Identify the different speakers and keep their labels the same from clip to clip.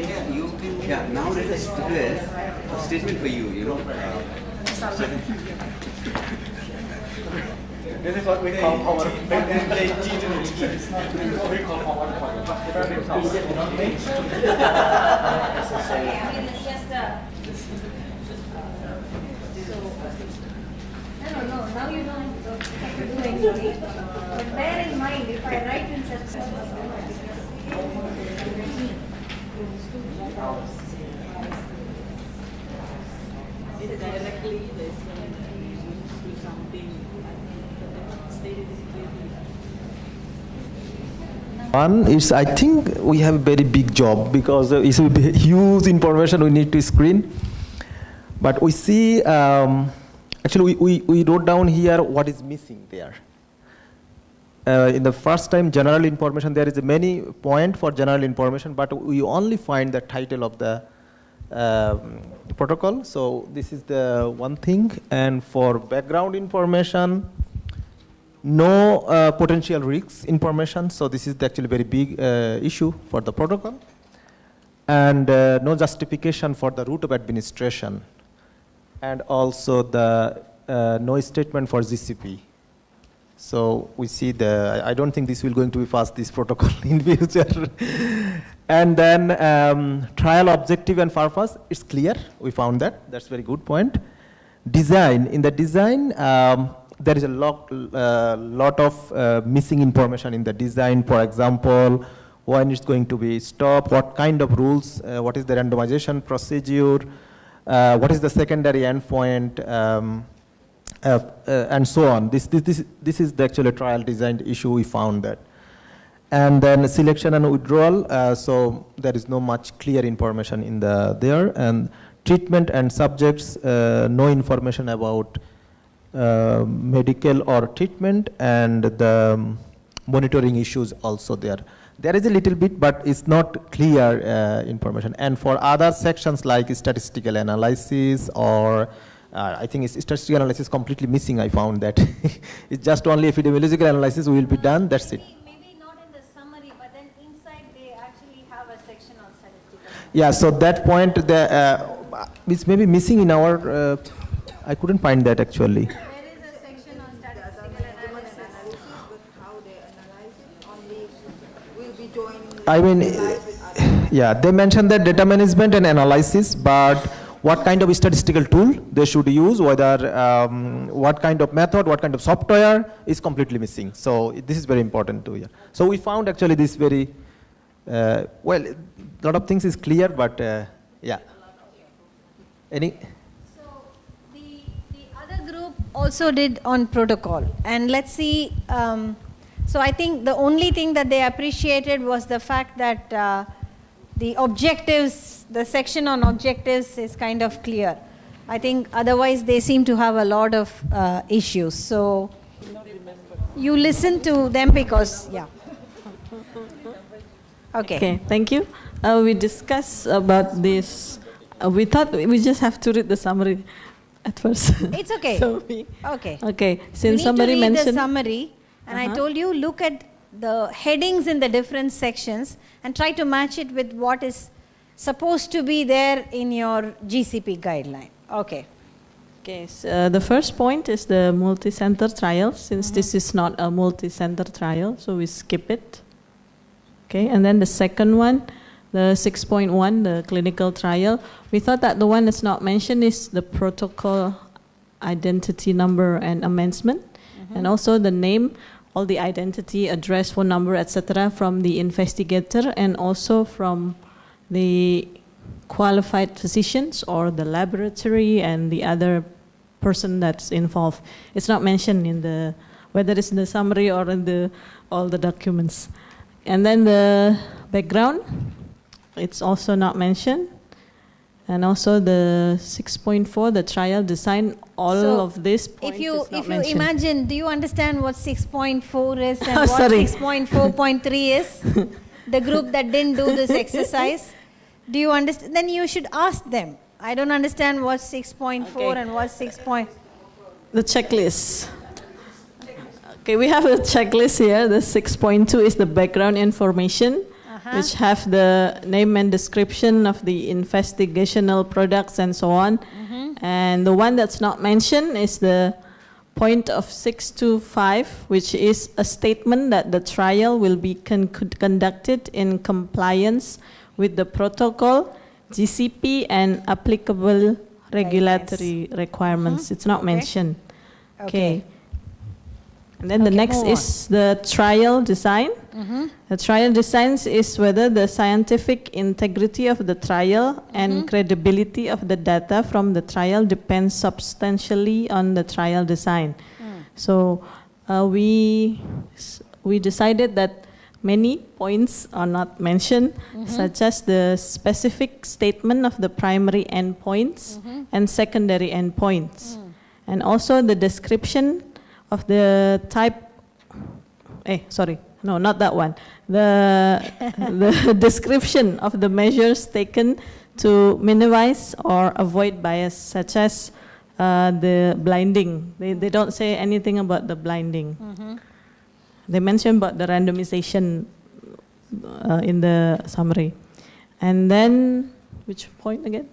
Speaker 1: Yeah, you can. Yeah, now let us do a statement for you.
Speaker 2: This is what we call PowerPoint. We call PowerPoint. Very
Speaker 3: No, now you don't have to do anything. But bear in mind, if I write in such
Speaker 4: directly they say do something stated clearly.
Speaker 5: One is, I think we have a very big job because it's a huge information we need to screen. But we see, actually we wrote down here what is missing there. In the first time, general information, there is many point for general information, but we only find the title of the protocol. So this is the one thing. And for background information, no potential risks information. So this is actually very big issue for the protocol. And no justification for the route of administration. And also the no statement for GCP. So we see I don't think this will going to be fast, this protocol in future. And then trial objective and purpose, it's clear, we found that, that's very good point. Design, in the design, there is a lot of missing information in the design. For example, when it's going to be stopped, what kind of rules, what is the randomization procedure, what is the secondary endpoint, and so on. This is the actual trial design issue, we found that. And then selection and withdrawal, so there is no much clear information in there. And treatment and subjects, no information about medical or treatment, and the monitoring issues also there. There is a little bit, but it's not clear information. And for other sections like statistical analysis or I think it's statistical analysis completely missing, I found that. It's just only epidemiological analysis will be done, that's it.
Speaker 3: maybe not in the summary, but then inside they actually have a section on statistical.
Speaker 5: Yeah, so that point it's maybe missing in our, I couldn't find that actually.
Speaker 3: There is a section on statistical analysis.
Speaker 4: But how they analyze it only will be joining
Speaker 5: I mean, yeah, they mentioned that data management and analysis, but what kind of statistical tool they should use, whether what kind of method, what kind of software is completely missing. So this is very important too. Yeah. So we found actually this very, well, a lot of things is clear, but yeah. Any?
Speaker 3: So the other group also did on protocol, and let's see. So I think the only thing that they appreciated was the fact that the objectives, the section on objectives is kind of clear. I think otherwise they seem to have a lot of issues. So you listen to them because, yeah.
Speaker 4: Okay, thank you. We discussed about this. We thought we just have to read the summary at first.
Speaker 3: It's okay.
Speaker 4: Okay. Since somebody
Speaker 3: you need to read
Speaker 4: mentioned
Speaker 3: the summary, and I told you look at the headings in the different sections and try to match it with what is supposed to be there in your GCP guideline. Okay.
Speaker 4: Okay, so the first point is the multi-center trial. Since this is not a multi-center trial, so we skip it. Okay, and then the second one, the 6.1, the clinical trial. We thought that the one that's not mentioned is the protocol identity number and amendment, and also the name, all the identity, address, phone number, etc. from the investigator and also from the qualified physicians or the laboratory and the other person that's involved. It's not mentioned in the, whether it's in the summary or in all the documents. And then the background, it's also not mentioned. And also the 6.4, the trial design, all of this point
Speaker 3: If you
Speaker 4: mentioned.
Speaker 3: imagine, do you understand what 6.4 is and what
Speaker 4: Sorry.
Speaker 3: 6.4.3 is? The group that didn't do this exercise, do you understand? Then you should ask them. I don't understand what's 6.4 and what's 6.
Speaker 4: The checklist. Okay, we have a checklist here. The 6.2 is the background information. which have the name and description of the investigational products and so on. And the one that's not mentioned is the point of 625, which is a statement that the trial will be conducted in compliance with the protocol, GCP, and applicable regulatory requirements. It's not mentioned. Okay. And then the next is the trial design. The trial design is whether the scientific integrity of the trial and credibility of the data from the trial depends substantially on the trial design. So we decided that many points are not mentioned, such as the specific statement of the primary endpoints and secondary endpoints, and also the description of the type, not that one. The description of the measures taken to minimize or avoid bias, such as the blinding. They don't say anything about the blinding. They mention about the randomization in the summary. And then, which point again?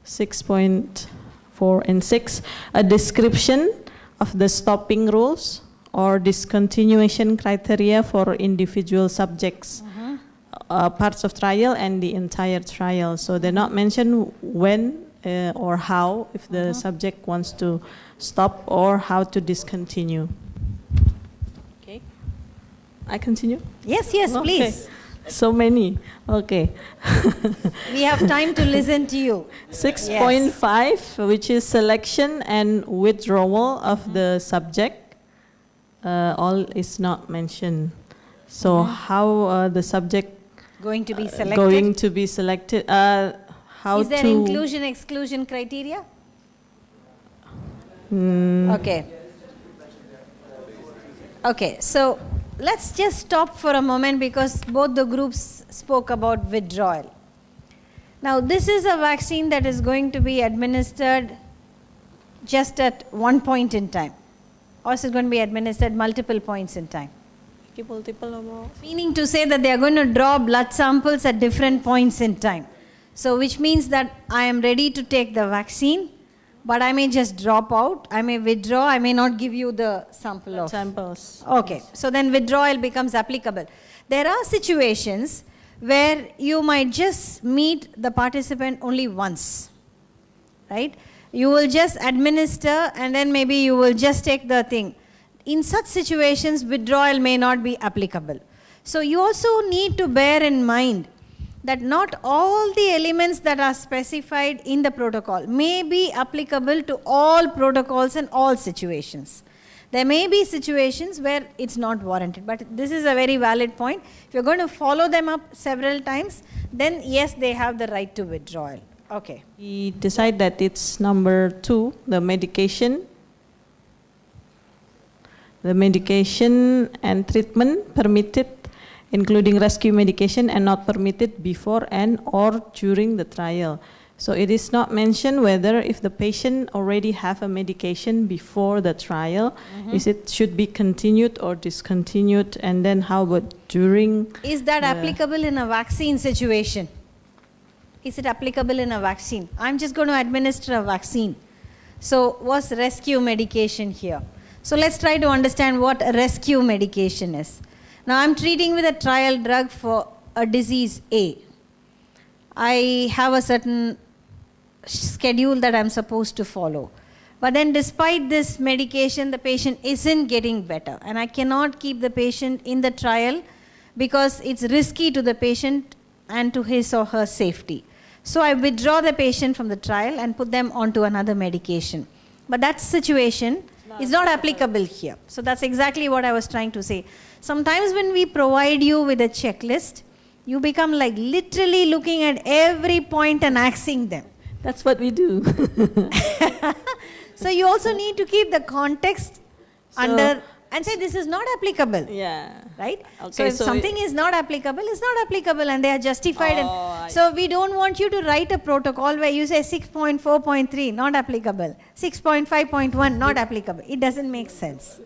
Speaker 4: 6.4 and 6, a description of the stopping rules or discontinuation criteria for individual subjects, parts of trial and the entire trial. So they're not mentioned when or how, if the subject wants to stop, or how to discontinue. Okay. I continue?
Speaker 3: Yes, please.
Speaker 4: So many. Okay.
Speaker 3: We have time to listen to you.
Speaker 4: 6.5, which is selection and withdrawal of the subject. All is not mentioned. So how the subject
Speaker 3: going to be selected?
Speaker 4: Going to be selected. How
Speaker 3: is there
Speaker 4: to
Speaker 3: inclusion exclusion criteria? Okay. Okay. So let's just stop for a moment because both the groups spoke about withdrawal. Now this is a vaccine that is going to be administered just at one point in time, or is it going to be administered multiple points in time? Meaning to say that they are going to draw blood samples at different points in time. So which means that I am ready to take the vaccine, but I may just drop out, I may withdraw, I may not give you the sample of
Speaker 4: samples.
Speaker 3: Okay, so then withdrawal becomes applicable. There are situations where you might just meet the participant only once, right? You will just administer and then maybe you will just take the thing. In such situations, withdrawal may not be applicable. So you also need to bear in mind that not all the elements that are specified in the protocol may be applicable to all protocols and all situations. There may be situations where it's not warranted, but this is a very valid point. If you're going to follow them up several times, then yes, they have the right to withdrawal. Okay.
Speaker 4: We decide that it's number 2, the medication. The medication and treatment permitted, including rescue medication, and not permitted before and or during the trial. So it is not mentioned whether if the patient already have a medication before the trial, is it should be continued or discontinued, and then how about during?
Speaker 3: Is that applicable in a vaccine situation? Is it applicable in a vaccine? I'm just going to administer a vaccine. So what's rescue medication here? So let's try to understand what a rescue medication is. Now I'm treating with a trial drug for a disease A. I have a certain schedule that I'm supposed to follow. But then despite this medication, the patient isn't getting better. And I cannot keep the patient in the trial because it's risky to the patient and to his or her safety. So I withdraw the patient from the trial and put them onto another medication. But that situation is not applicable here. So that's exactly what I was trying to say. Sometimes when we provide you with a checklist, you become like literally looking at every point and axing them.
Speaker 4: That's what we do.
Speaker 3: So you also need to keep the context under and say this is not applicable.
Speaker 4: Yeah.
Speaker 3: Right?
Speaker 4: Okay,
Speaker 3: so if something is not applicable, it's not applicable and they are justified. So we don't want you to write a protocol where you say 6.4.3 not applicable, 6.5.1 not applicable. It doesn't make sense.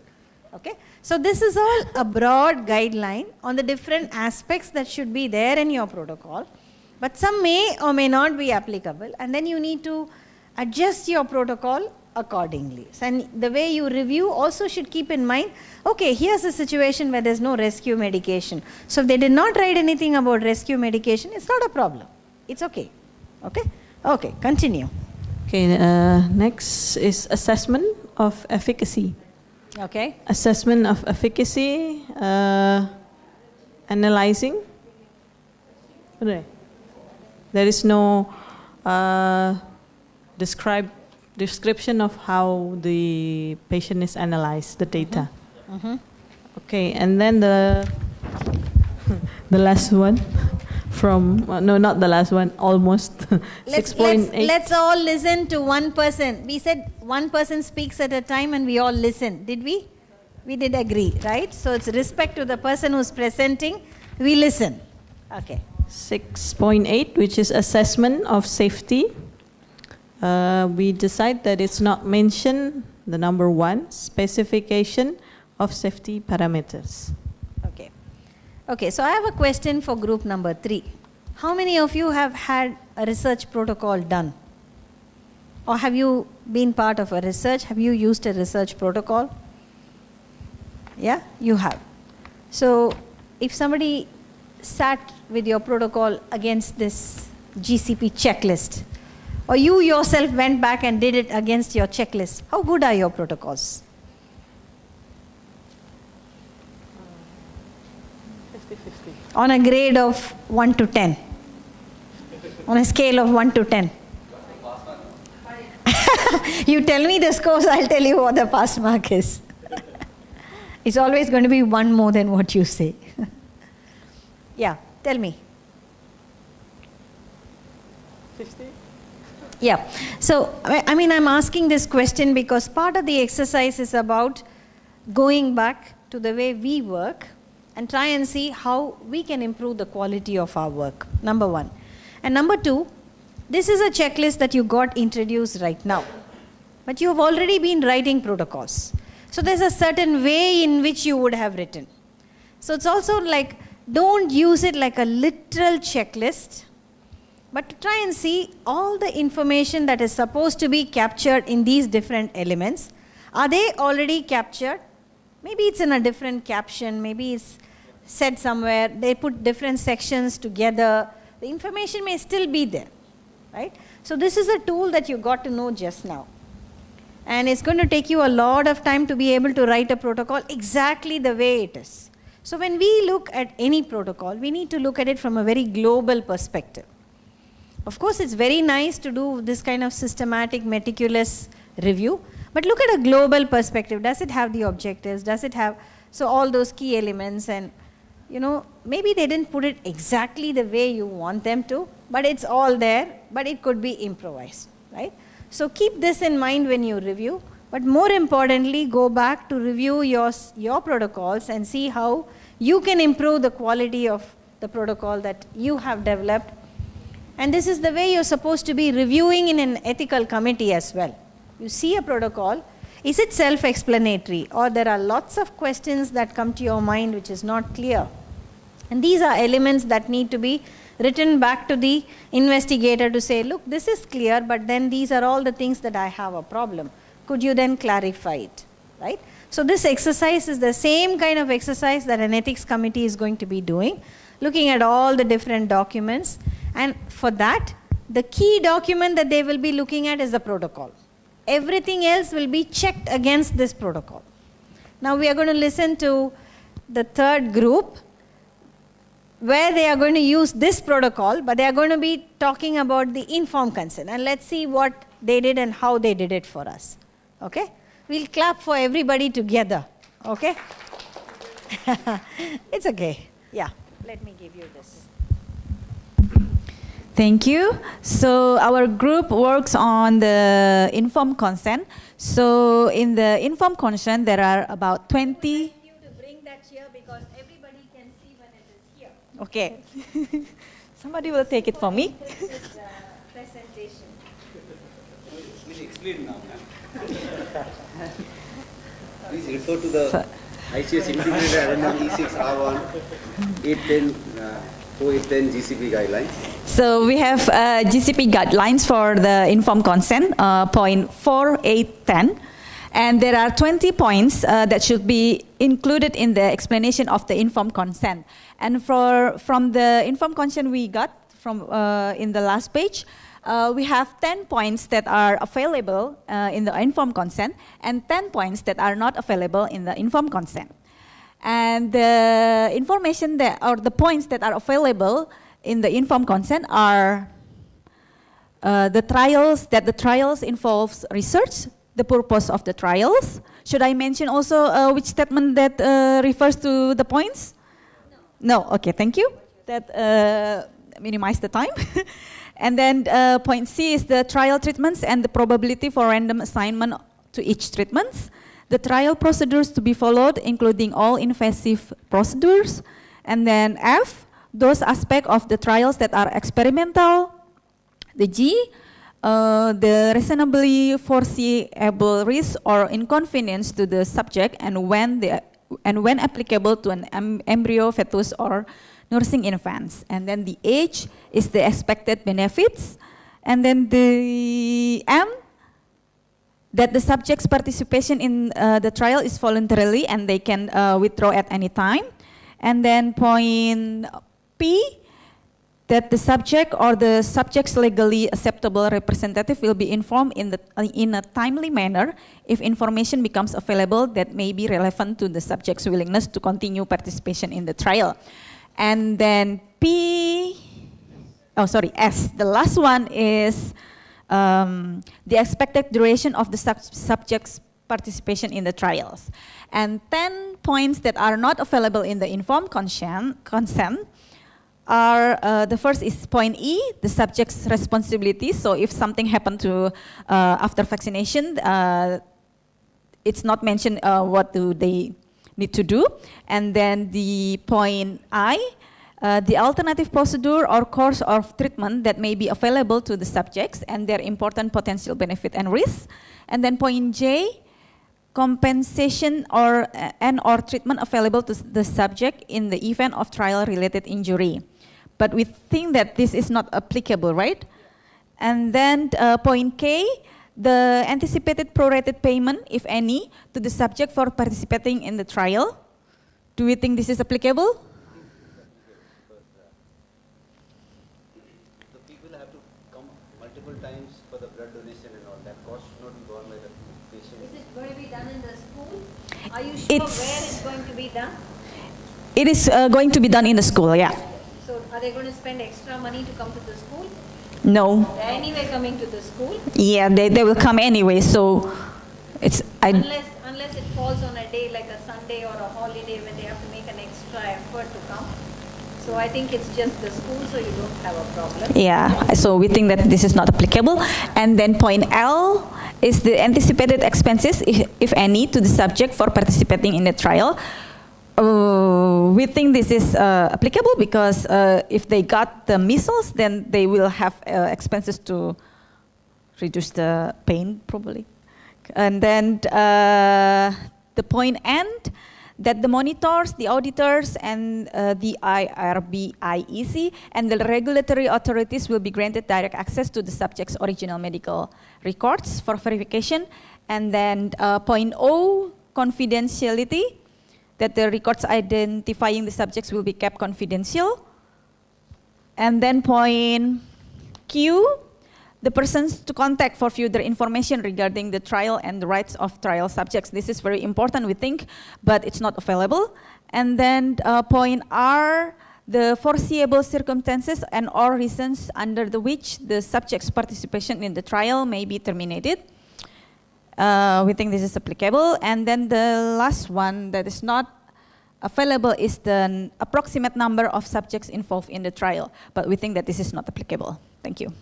Speaker 3: Okay? So this is all a broad guideline on the different aspects that should be there in your protocol. But some may or may not be applicable, and then you need to adjust your protocol accordingly. So, and the way you review also should keep in mind, okay, here's a situation where there's no rescue medication. So if they did not write anything about rescue medication, it's not a problem. It's okay. Okay? Okay, continue.
Speaker 4: Okay, next is assessment of efficacy.
Speaker 3: Okay?
Speaker 4: Assessment of efficacy, analyzing. There is no description of how the patient is analyzed, the data. Okay, and then the last one from, no, not the last one, almost 6.8.
Speaker 3: Let's all listen to one person. We said one person speaks at a time and we all listen. Did we? We did agree, right? So it's respect to the person who's presenting. We listen. Okay.
Speaker 4: 6.8, which is assessment of safety. We decide that it's not mentioned, the number 1, specification of safety parameters.
Speaker 3: Okay. Okay, so I have a question for group number 3. How many of you have had a research protocol done? Or have you been part of a research? Have you used a research protocol? Yeah, you have. So if somebody sat with your protocol against this GCP checklist, or you yourself went back and did it against your checklist, how good are your protocols?
Speaker 4: 50-50.
Speaker 3: On a grade of 1 to 10. On a scale of 1 to 10. You tell me the scores, I'll tell you what the pass mark is. It's always going to be one more than what you say. Yeah, tell me.
Speaker 4: 50?
Speaker 3: Yeah. So, I mean, I'm asking this question because part of the exercise is about going back to the way we work and try and see how we can improve the quality of our work, number 1. And number 2, this is a checklist that you got introduced right now. But you have already been writing protocols. So there's a certain way in which you would have written. So it's also like, don't use it like a literal checklist, but to try and see all the information that is supposed to be captured in these different elements. Are they already captured? Maybe it's in a different caption, maybe it's said somewhere, they put different sections together. The information may still be there, right? So this is a tool that you got to know just now. And it's going to take you a lot of time to be able to write a protocol exactly the way it is. So when we look at any protocol, we need to look at it from a very global perspective. Of course, it's very nice to do this kind of systematic, meticulous review, but look at a global perspective. Does it have the objectives? Does it have, so all those key elements, and you know, maybe they didn't put it exactly the way you want them to, but it's all there, but it could be improvised, right? So keep this in mind when you review, but more importantly, go back to review your protocols and see how you can improve the quality of the protocol that you have developed. And this is the way you're supposed to be reviewing in an ethical committee as well. You see a protocol, is it self-explanatory, or there are lots of questions that come to your mind which is not clear? And these are elements that need to be written back to the investigator to say, look, this is clear, but then these are all the things that I have a problem. Could you then clarify it, right? So this exercise is the same kind of exercise that an ethics committee is going to be doing, looking at all the different documents. And for that, the key document that they will be looking at is the protocol. Everything else will be checked against this protocol. Now we are going to listen to the third group, where they are going to use this protocol, but they are going to be talking about the informed consent. And let's see what they did and how they did it for us. Okay? We'll clap for everybody together. Okay? It's okay. Yeah. Let me give you this.
Speaker 6: Thank you. So our group works on the informed consent. So in the informed consent, there are about 20.
Speaker 3: You to bring that here because everybody can see when it is here.
Speaker 6: Okay. Somebody will take it for me.
Speaker 3: This is presentation.
Speaker 1: Please explain now. Please refer to the ICS integrated RML E6 R1 810 4810 GCP guidelines.
Speaker 6: So we have GCP guidelines for the informed consent, point 4, 8, 10. And there are 20 points that should be included in the explanation of the informed consent. And from the informed consent we got from in the last page, we have 10 points that are available in the informed consent and 10 points that are not available in the informed consent. And the information that, or the points that are available in the informed consent are the trials involves research, the purpose of the trials. Should I mention also which statement that refers to the points? No, okay, thank you. That minimize the time. And then point C is the trial treatments and the probability for random assignment to each treatments. The trial procedures to be followed, including all invasive procedures. And then F, those aspects of the trials that are experimental. The G, the reasonably foreseeable risk or inconvenience to the subject and when applicable to an embryo, fetus, or nursing infants. And then the H is the expected benefits. And then the M, that the subject's participation in the trial is voluntarily and they can withdraw at any time. And then point P, that the subject or the subject's legally acceptable representative will be informed in a timely manner if information becomes available that may be relevant to the subject's willingness to continue participation in the trial. And then S, the last one is the expected duration of the subject's participation in the trials. And 10 points that are not available in the informed consent are, the first is point E, the subject's responsibility. So if something happened to after vaccination, it's not mentioned what do they need to do. And then the point I, the alternative procedure or course of treatment that may be available to the subjects and their important potential benefit and risk. And then point J, compensation or treatment available to the subject in the event of trial-related injury. But we think that this is not applicable, right? And then point K, the anticipated prorated payment, if any, to the subject for participating in the trial. Do we think this is applicable?
Speaker 1: The people have to come multiple times for the blood donation and all that. Cost should not be borne by the patient.
Speaker 3: Is it going to be done in the school? Are you sure where it's going to be done?
Speaker 6: It is going to be done in the school, yeah.
Speaker 3: So are they going to spend extra money to come to the school?
Speaker 6: No.
Speaker 3: They're anyway coming to the school.
Speaker 6: Yeah, they will come anyway, so it's...
Speaker 3: Unless it falls on a day like a Sunday or a holiday when they have to make an extra effort to come. So I think it's just the school, so you don't have a problem.
Speaker 6: Yeah, so we think that this is not applicable. And then point L is the anticipated expenses, if any, to the subject for participating in the trial. We think this is applicable because if they got the measles, then they will have expenses to reduce the pain, probably. And then the point N, that the monitors, the auditors, and the IRB-IEC and the regulatory authorities will be granted direct access to the subject's original medical records for verification. And then point O, confidentiality, that the records identifying the subjects will be kept confidential. And then point Q, the persons to contact for further information regarding the trial and the rights of trial subjects. This is very important, we think, but it's not available. And then point R, the foreseeable circumstances and or reasons under which the subject's participation in the trial may be terminated. We think this is applicable. And then the last one that is not available is the approximate number of subjects involved in the trial. But we think that this is not applicable. Thank you.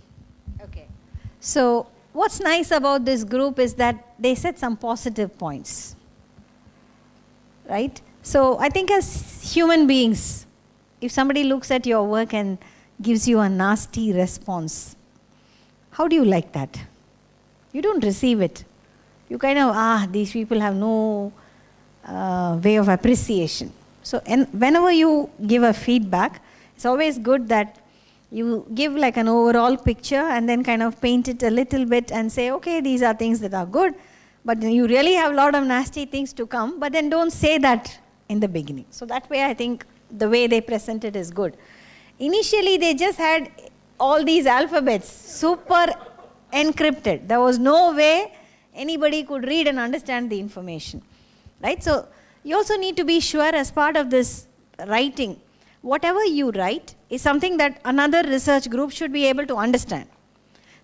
Speaker 3: Okay. So what's nice about this group is that they set some positive points, right? So I think as human beings, if somebody looks at your work and gives you a nasty response, how do you like that? You don't receive it. You kind of, these people have no way of appreciation. So whenever you give a feedback, it's always good that you give like an overall picture and then kind of paint it a little bit and say, okay, these are things that are good, but you really have a lot of nasty things to come, but then don't say that in the beginning. So that way I think the way they present it is good. Initially they just had all these alphabets super encrypted. There was no way anybody could read and understand the information, right? So you also need to be sure as part of this writing, whatever you write is something that another research group should be able to understand.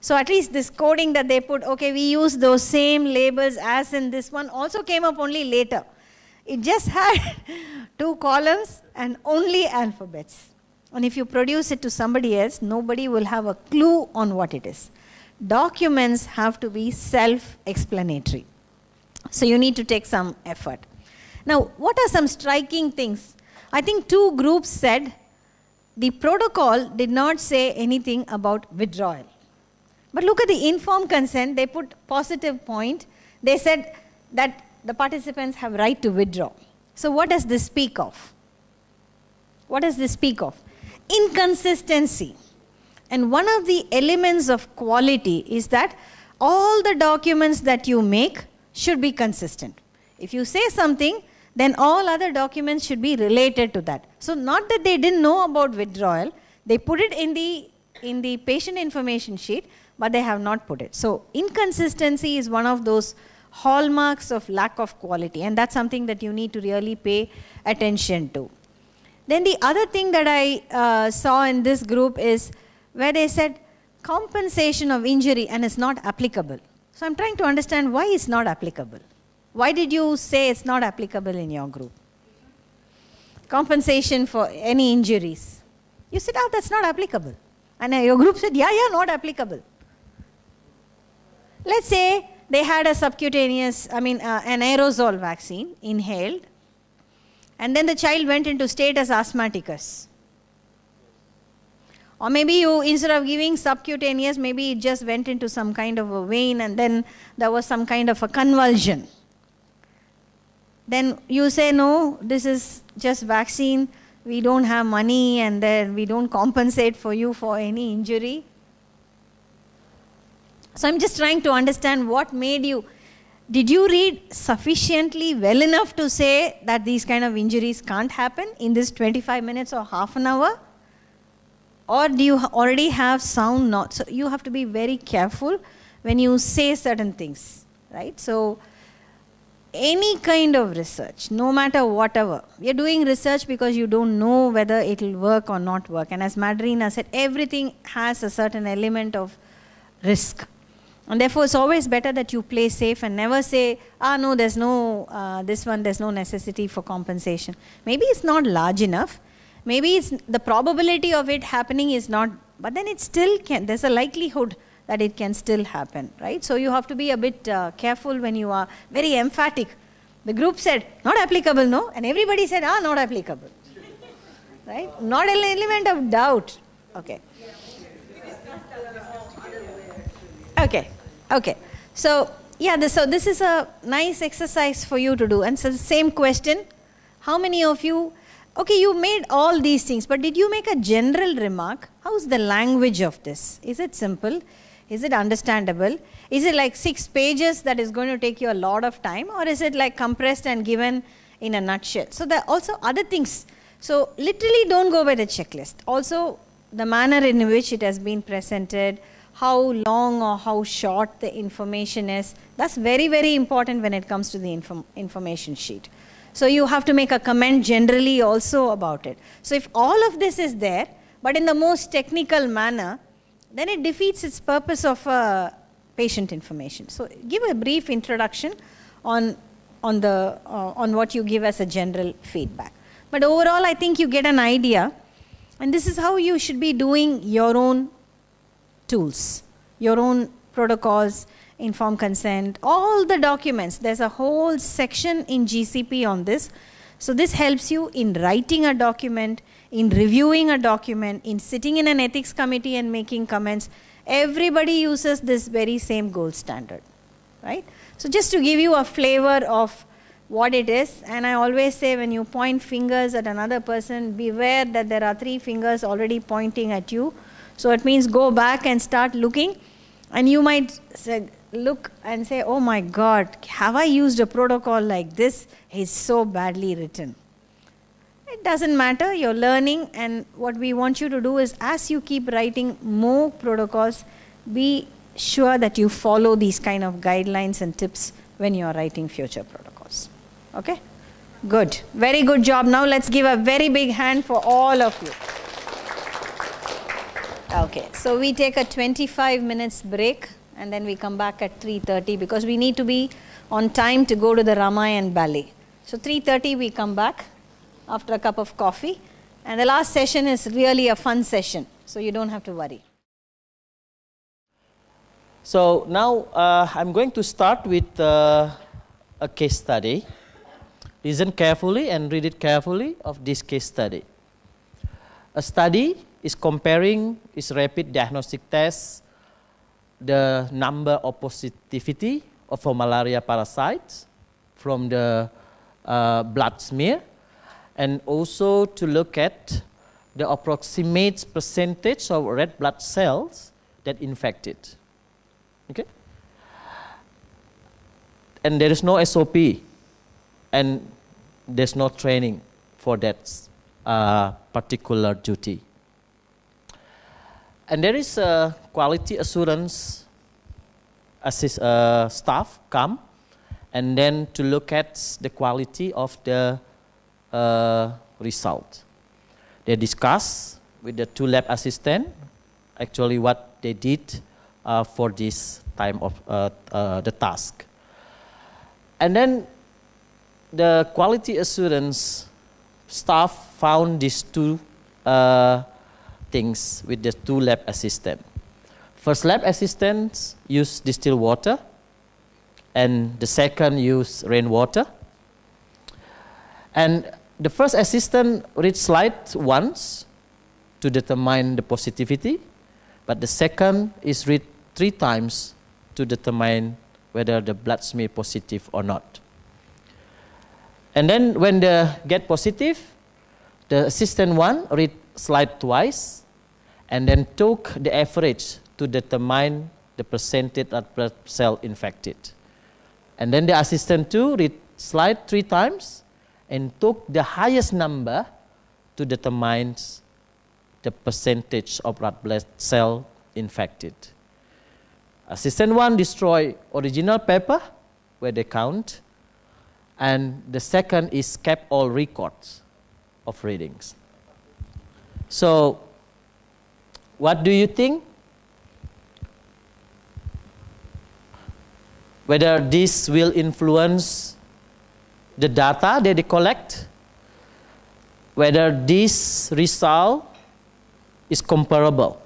Speaker 3: So at least this coding that they put, okay, we use those same labels as in this one, also came up only later. It just had 2 columns and only alphabets. And if you produce it to somebody else, nobody will have a clue on what it is. Documents have to be self-explanatory. So you need to take some effort. Now, what are some striking things? I think 2 groups said the protocol did not say anything about withdrawal. But look at the informed consent, they put positive point. They said that the participants have right to withdraw. So what does this speak of? What does this speak of? Inconsistency. And one of the elements of quality is that all the documents that you make should be consistent. If you say something, then all other documents should be related to that. So not that they didn't know about withdrawal, they put it in the patient information sheet, but they have not put it. So inconsistency is one of those hallmarks of lack of quality, and that's something that you need to really pay attention to. Then the other thing that I saw in this group is where they said compensation of injury and it's not applicable. So I'm trying to understand why it's not applicable. Why did you say it's not applicable in your group? Compensation for any injuries. You said, oh, that's not applicable. And your group said, yeah, not applicable. Let's say they had a subcutaneous, an aerosol vaccine inhaled, and then the child went into status asthmaticus. Or maybe you, instead of giving subcutaneous, maybe it just went into some kind of a vein and then there was some kind of a convulsion. Then you say, no, this is just vaccine, we don't have money and then we don't compensate for you for any injury. So I'm just trying to understand what made you, did you read sufficiently well enough to say that these kind of injuries can't happen in this 25 minutes or half an hour? Or do you already have sound knowledge? So you have to be very careful when you say certain things, right? So any kind of research, no matter whatever, you're doing research because you don't know whether it will work or not work. And as Madrina said, everything has a certain element of risk. And therefore, it's always better that you play safe and never say, no, there's no, there's no necessity for compensation. Maybe it's not large enough. Maybe it's the probability of it happening is not, but then it still can, there's a likelihood that it can still happen, right? So you have to be a bit careful when you are very emphatic. The group said, not applicable, no? And everybody said, not applicable, right? Not an element of doubt. Okay. Okay. So, so this is a nice exercise for you to do. And so the same question, how many of you, okay, you made all these things, but did you make a general remark? How's the language of this? Is it simple? Is it understandable? Is it like 6 pages that is going to take you a lot of time? Or is it like compressed and given in a nutshell? So there are also other things. So literally don't go by the checklist. Also the manner in which it has been presented, how long or how short the information is. That's very, very important when it comes to the information sheet. So you have to make a comment generally also about it. So if all of this is there, but in the most technical manner, then it defeats its purpose of patient information. So give a brief introduction on what you give as a general feedback. But overall, I think you get an idea, and this is how you should be doing your own tools, your own protocols, informed consent, all the documents. There's a whole section in GCP on this. So this helps you in writing a document, in reviewing a document, in sitting in an ethics committee and making comments. Everybody uses this very same gold standard, right? So just to give you a flavor of what it is. And I always say, when you point fingers at another person, beware that there are 3 fingers already pointing at you. So it means go back and start looking, and you might look and say, oh my God, have I used a protocol like this? It's so badly written. It doesn't matter, you're learning, and what we want you to do is, as you keep writing more protocols, be sure that you follow these kind of guidelines and tips when you are writing future protocols. Okay? Good. Very good job. Now let's give a very big hand for all of you. Okay, so we take a 25 minutes break, and then we come back at 3:30 because we need to be on time to go to the Ramayan ballet. So 3:30 we come back after a cup of coffee, and the last session is really a fun session, so you don't have to worry.
Speaker 7: So now I'm going to start with a case study. Listen carefully and read it carefully of this case study. A study is comparing its rapid diagnostic test, the number of positivity of for malaria parasites from the blood smear, and also to look at the approximate percentage of red blood cells that infected. Okay? And there is no SOP, and there's no training for that particular duty. And there is a quality assurance staff come, and then to look at the quality of the result. They discuss with the 2 lab assistants actually what they did for this time of the task. And then the quality assurance staff found these 2 things with the 2 lab assistants. First lab assistants use distilled water, and the second use rainwater. And the first assistant read slide once to determine the positivity, but the second is read 3 times to determine whether the blood smear positive or not. And then when they get positive, the assistant 1 read slide twice and then took the average to determine the percentage of blood cell infected. And then the assistant 2 read slide 3 times and took the highest number to determine the percentage of blood cell infected. Assistant 1 destroy original paper where they count, and the second is kept all records of readings. So, what do you think? Whether this will influence the data that they collect, whether this result is comparable.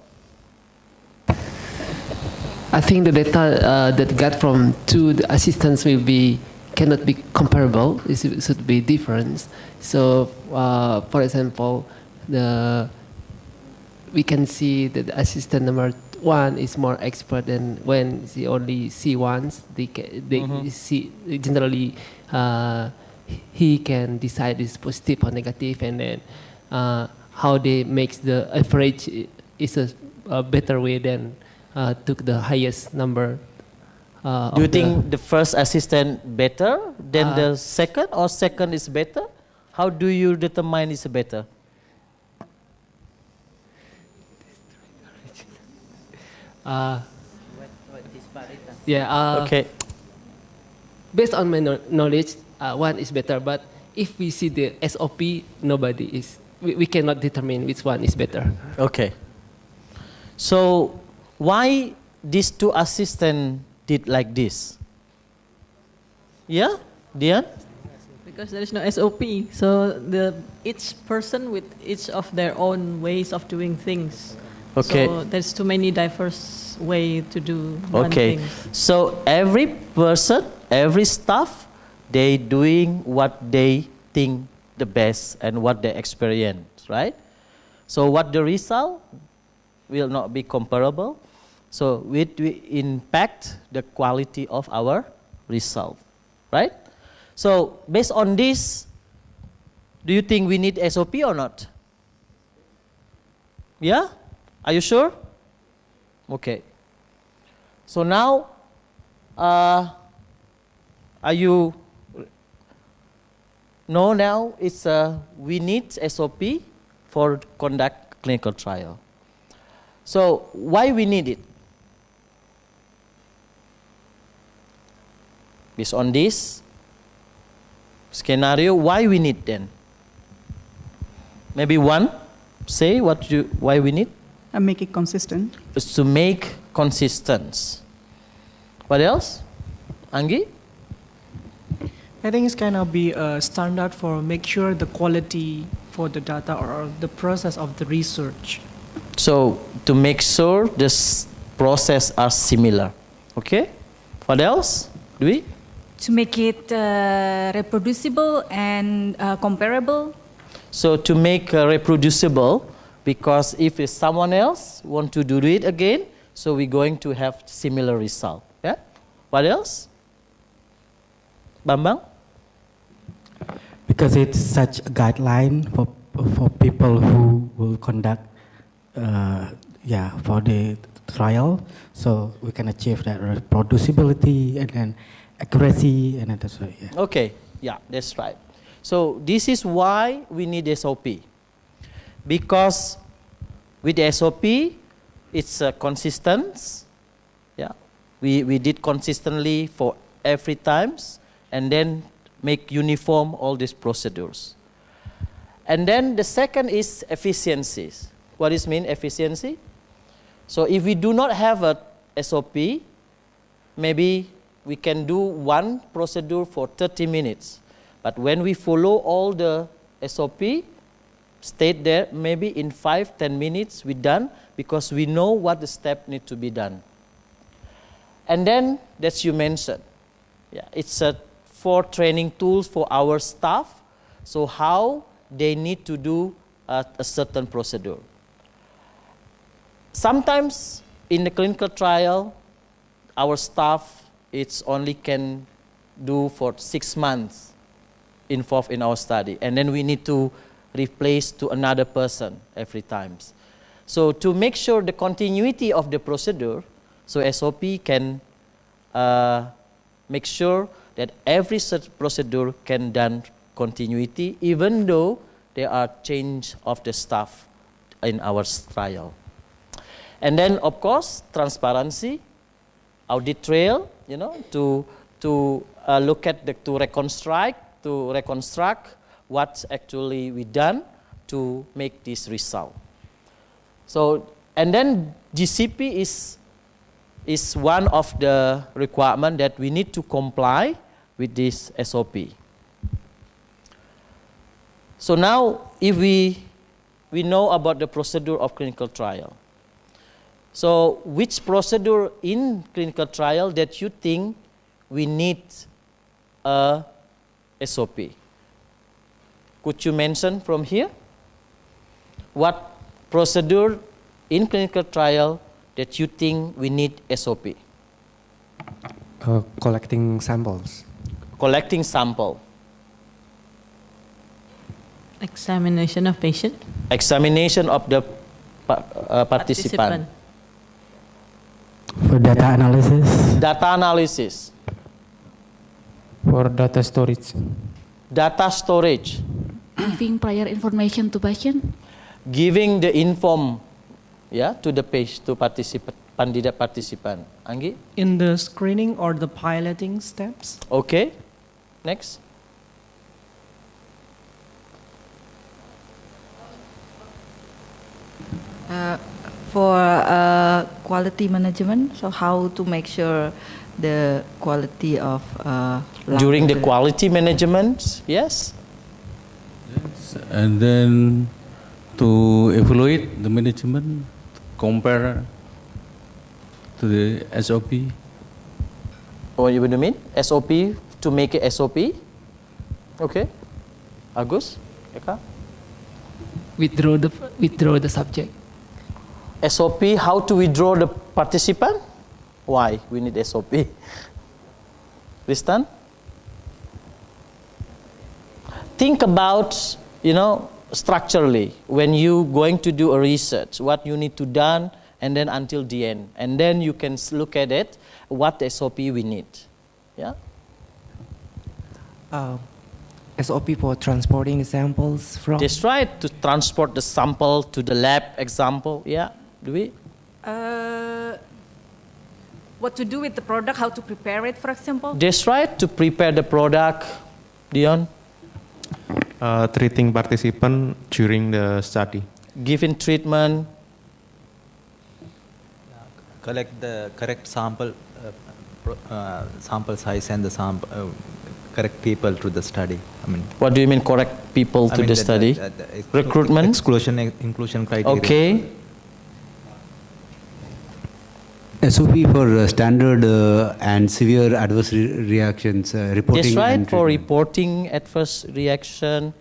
Speaker 8: I think the data that got from 2 the assistants cannot be comparable. It should be different. So, for example, we can see that the assistant number 1 is more expert than when they only see once. They see generally he can decide is positive or negative, and then how they make the average is a better way than took the highest number.
Speaker 7: Do you think the first assistant better than the second, or second is better? How do you determine it's better? Okay.
Speaker 8: Based on my knowledge, 1 is better. But if we see the SOP, we cannot determine which one is better.
Speaker 7: Okay. So why these 2 assistants did like this? Yeah, Dian?
Speaker 4: Because there is no SOP, so each person with each of their own ways of doing things.
Speaker 7: Okay.
Speaker 4: So there's too many diverse ways to do one thing.
Speaker 7: So every person, every staff, they doing what they think the best and what they experience, right? So what the result will not be comparable. So it will impact the quality of our result, right? So based on this, do you think we need SOP or not? Yeah? Are you sure? Okay. So now, are you know now it's we need SOP for conduct clinical trial. So why we need it? Based on this scenario, why we need then? Maybe one say why we need?
Speaker 9: And make it consistent.
Speaker 7: Is to make consistent. What else? Anggi?
Speaker 10: I think it's kind of be a standard for make sure the quality for the data or the process of the research.
Speaker 7: So to make sure this process are similar. Okay? What else? Do we?
Speaker 6: To make it reproducible and comparable.
Speaker 7: So to make reproducible, because if it's someone else want to do it again, so we're going to have similar result. Yeah. What else? Bambang?
Speaker 11: Because it's such a guideline for people who will conduct, for the trial, so we can achieve that reproducibility and then accuracy and that's right. Yeah.
Speaker 7: Okay. Yeah, that's right. So this is why we need SOP. Because with SOP, it's consistent. Yeah, we did consistently for every times, and then make uniform all these procedures. And then the second is efficiencies. What does mean efficiency? So if we do not have a SOP, maybe we can do one procedure for 30 minutes. But when we follow all the SOP, state there, maybe in 5-10 minutes we're done because we know what the step need to be done. And then, that you mentioned, it's for training tools for our staff, so how they need to do a certain procedure. Sometimes in the clinical trial, our staff only can do for 6 months involved in our study, and then we need to replace to another person every time. So to make sure the continuity of the procedure, so SOP can make sure that every such procedure can done continuity, even though there are change of the staff in our trial. And then, of course, transparency, audit trail, to look at to reconstruct what's actually we done to make this result. So, and then GCP is one of the requirement that we need to comply with this SOP. So now, if we know about the procedure of clinical trial, so which procedure in clinical trial that you think we need a SOP? Could you mention from here? What procedure in clinical trial that you think we need SOP?
Speaker 12: Collecting samples.
Speaker 7: Collecting sample.
Speaker 4: Examination of patient.
Speaker 7: Examination of the participant.
Speaker 11: For data analysis.
Speaker 7: Data analysis.
Speaker 12: For data storage.
Speaker 7: Data storage.
Speaker 13: Giving prior information to patient.
Speaker 7: Giving the inform, to the patient, to candidate participant. Anggi?
Speaker 10: In the screening or the piloting steps.
Speaker 7: Okay. Next.
Speaker 14: For quality management, so how to make sure the quality of
Speaker 7: during the quality management, yes.
Speaker 15: And then to evaluate the management, compare to the SOP.
Speaker 7: What do you mean? SOP, to make a SOP? Okay. Agus? Eka?
Speaker 8: Withdraw the subject.
Speaker 7: SOP, how to withdraw the participant? Why we need SOP? Tristan? think about, structurally, when you going to do a research, what you need to done, and then until the end. And then you can look at it, what SOP we need. Yeah?
Speaker 12: SOP for transporting samples from?
Speaker 7: That's right, to transport the sample to the lab, example. Yeah, do we?
Speaker 6: What to do with the product, how to prepare it, for example?
Speaker 7: That's right, to prepare the product. Dion?
Speaker 12: Treating participant during the study.
Speaker 7: Giving treatment.
Speaker 9: Collect the correct sample, sample size and the correct people to the study.
Speaker 7: What do you mean correct people to the study? Recruitment?
Speaker 9: Inclusion criteria.
Speaker 7: Okay.
Speaker 1: SOP for standard and severe adverse reactions reporting.
Speaker 7: That's right,
Speaker 1: and
Speaker 7: for
Speaker 1: treatment.
Speaker 7: reporting adverse reaction.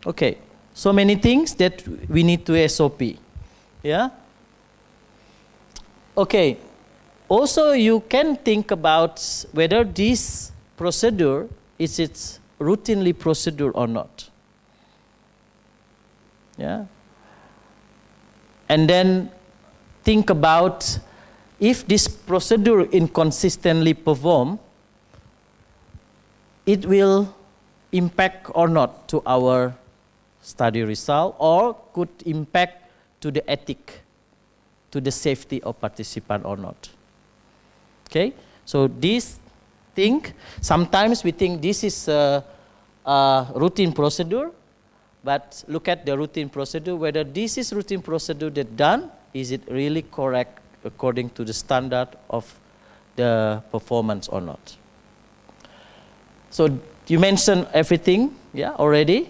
Speaker 7: Okay, so many things that we need to SOP. Yeah? Okay, also you can think about whether this procedure is its routinely procedure or not. Yeah? And then think about if this procedure inconsistently performed, it will impact or not to our study result, or could impact to the ethic, to the safety of participant or not. Okay, so this thing, sometimes we think this is a routine procedure, but look at the routine procedure, whether this is routine procedure that done, is it really correct according to the standard of the performance or not. So you mentioned everything, yeah, already.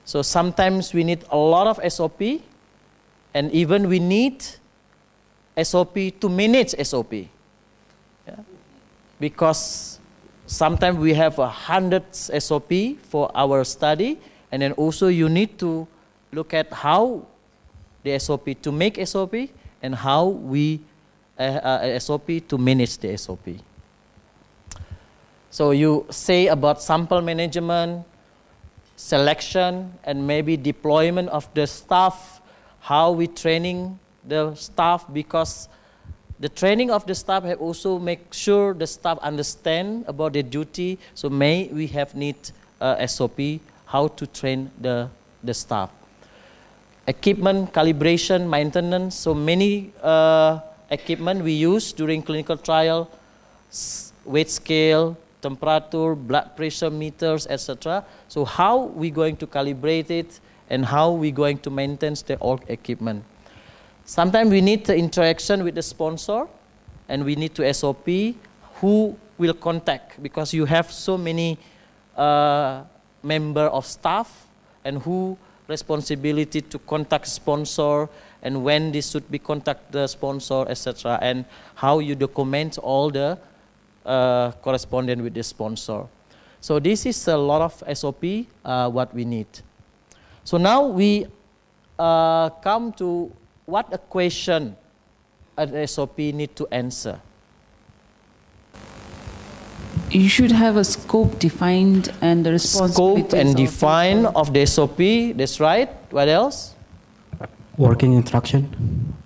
Speaker 7: So sometimes we need a lot of SOP, and even we need SOP to manage SOP. Yeah? Because sometimes we have 100 SOP for our study, and then also you need to look at how the SOP to make SOP, and how we SOP to manage the SOP. So you say about sample management, selection, and maybe deployment of the staff, how we training the staff, because the training of the staff have also make sure the staff understand about their duty. So we have need SOP, how to train the staff. Equipment, calibration, maintenance, so many equipment we use during clinical trial, weight scale, temperature, blood pressure meters, etc. So how we going to calibrate it, and how we going to maintain the old equipment. Sometimes we need the interaction with the sponsor, and we need to SOP who will contact, because you have so many member of staff, and who responsibility to contact sponsor, and when this should be contact the sponsor, etc., and how you document all the correspondence with the sponsor. So this is a lot of SOP what we need. So now we come to what a question an SOP need to answer.
Speaker 13: You should have a scope defined and the responsibilities.
Speaker 7: Scope and define of the SOP, that's right. What else?
Speaker 11: Working instruction.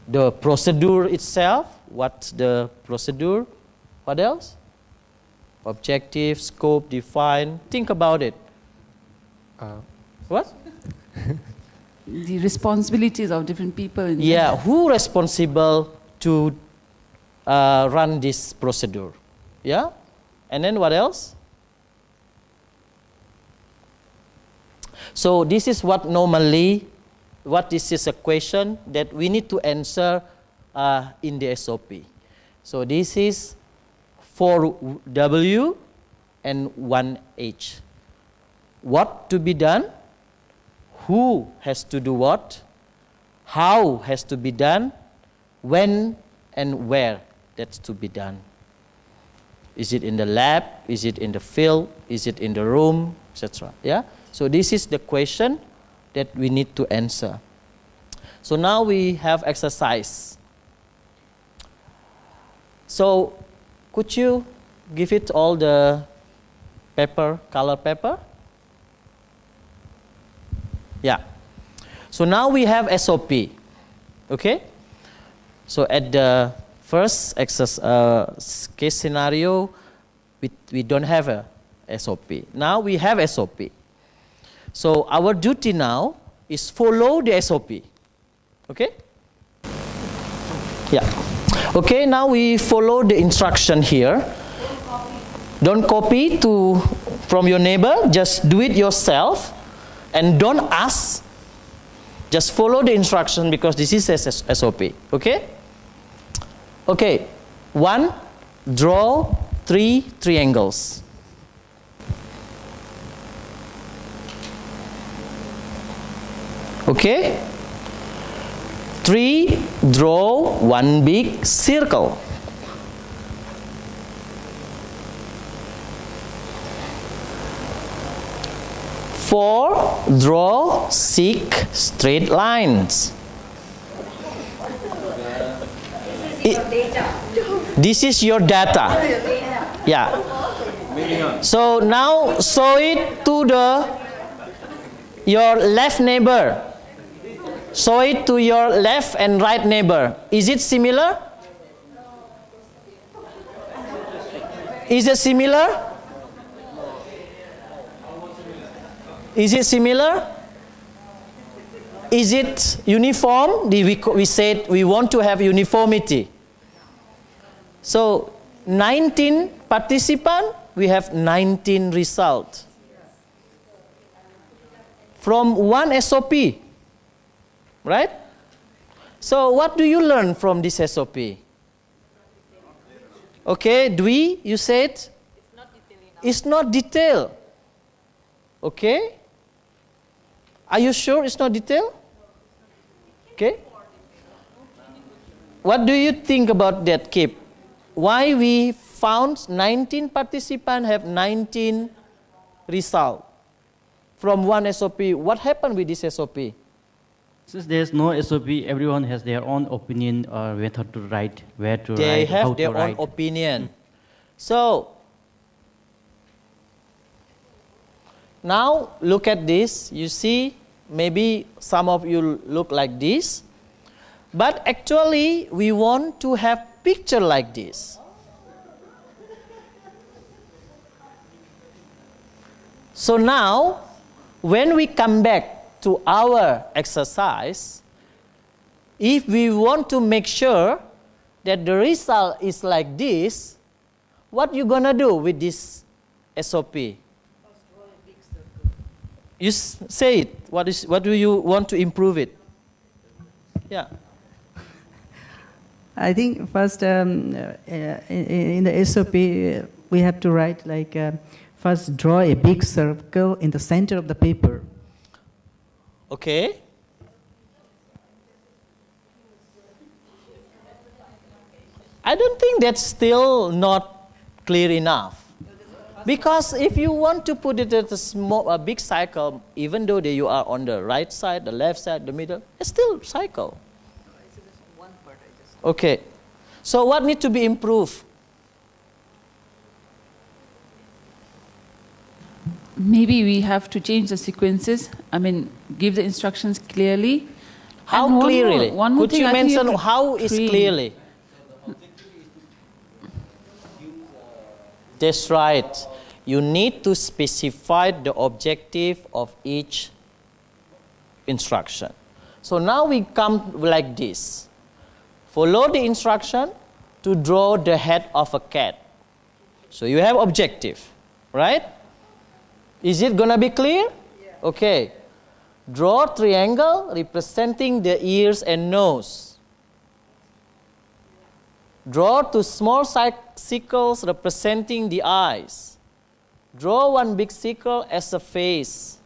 Speaker 7: The procedure itself, what's the procedure? What else? Objective, scope, define. Think about it. What?
Speaker 13: The responsibilities of different people.
Speaker 7: Yeah, who responsible to run this procedure? Yeah? And then what else? So this is what normally, this is a question that we need to answer in the SOP. So this is 4W and 1H. What to be done? Who has to do what? How has to be done? When and where that's to be done? Is it in the lab? Is it in the field? Is it in the room? Etc. Yeah? So this is the question that we need to answer. So now we have exercise. So could you give it all the paper, color paper? Yeah. So now we have SOP. Okay? So at the first case scenario, we don't have a SOP. Now we have SOP. So our duty now is follow the SOP. Okay? Yeah. Okay, now we follow the instruction here. Don't copy from your neighbor, just do it yourself and don't ask. Just follow the instruction because this is SOP. Okay? Okay. 1, draw 3 triangles. Okay? 3, draw 1 big circle. 4, draw 6 straight lines. This is your data. Yeah. So now show it to your left neighbor. Show it to your left and right neighbor. Is it similar? Is it similar? Is it similar? Is it uniform? We said we want to have uniformity. So 19 participants, we have 19 results. From one SOP. Right? So what do you learn from this SOP? Okay, Dwi, you said? It's not detailed. Okay? Are you sure it's not detailed? Okay? What do you think about that, Kip? Why we found 19 participants have 19 results from one SOP? What happened with this SOP?
Speaker 16: Since there's no SOP, everyone has their own opinion or method to write, where to
Speaker 7: They
Speaker 16: write, how
Speaker 7: have
Speaker 16: to
Speaker 7: their
Speaker 16: write.
Speaker 7: own opinion. So, now look at this. You see, maybe some of you look like this. But actually, we want to have picture like this. So now, when we come back to our exercise, if we want to make sure that the result is like this, what you gonna do with this SOP? You say it. What do you want to improve it? Yeah.
Speaker 17: I think first in the SOP we have to write like first draw a big circle in the center of the paper.
Speaker 7: Okay. I don't think that's still not clear enough. Because if you want to put it as a big cycle, even though you are on the right side, the left side, the middle, it's still cycle. Okay. So what needs to be improved?
Speaker 13: Maybe we have to change the sequences. I mean, give the instructions clearly.
Speaker 7: How clearly?
Speaker 13: One more
Speaker 7: Could
Speaker 13: thing
Speaker 7: you
Speaker 13: I think
Speaker 7: mention
Speaker 13: could
Speaker 7: how is
Speaker 13: train.
Speaker 7: clearly? That's right. You need to specify the objective of each instruction. So now we come like this. Follow the instruction to draw the head of a cat. So you have objective, right? Is it going to be clear? Yeah. Okay. Draw triangle representing the ears and nose. Draw two small circles representing the eyes. Draw one big circle as a face.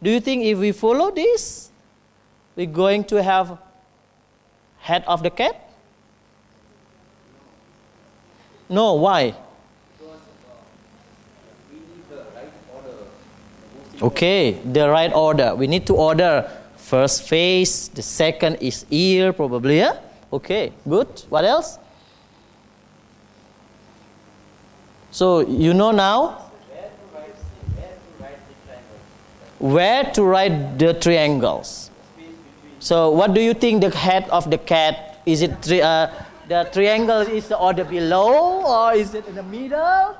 Speaker 7: Do you think if we follow this, we're going to have head of the cat? No, why? Okay, the right order. We need to order first face, the second is ear, probably, yeah? Okay, good. What else? So, you know now? where to write the triangles. So what do you think the head of the cat, is it the triangle is the order below or is it in the middle?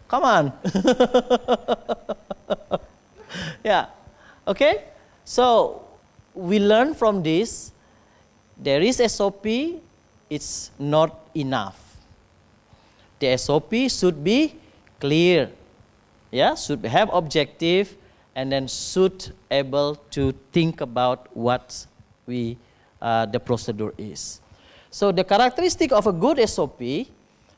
Speaker 7: Come on. Yeah, okay. So we learn from this, there is SOP, it's not enough. The SOP should be clear, yeah, should have objective, and then should able to think about what the procedure is. So the characteristic of a good SOP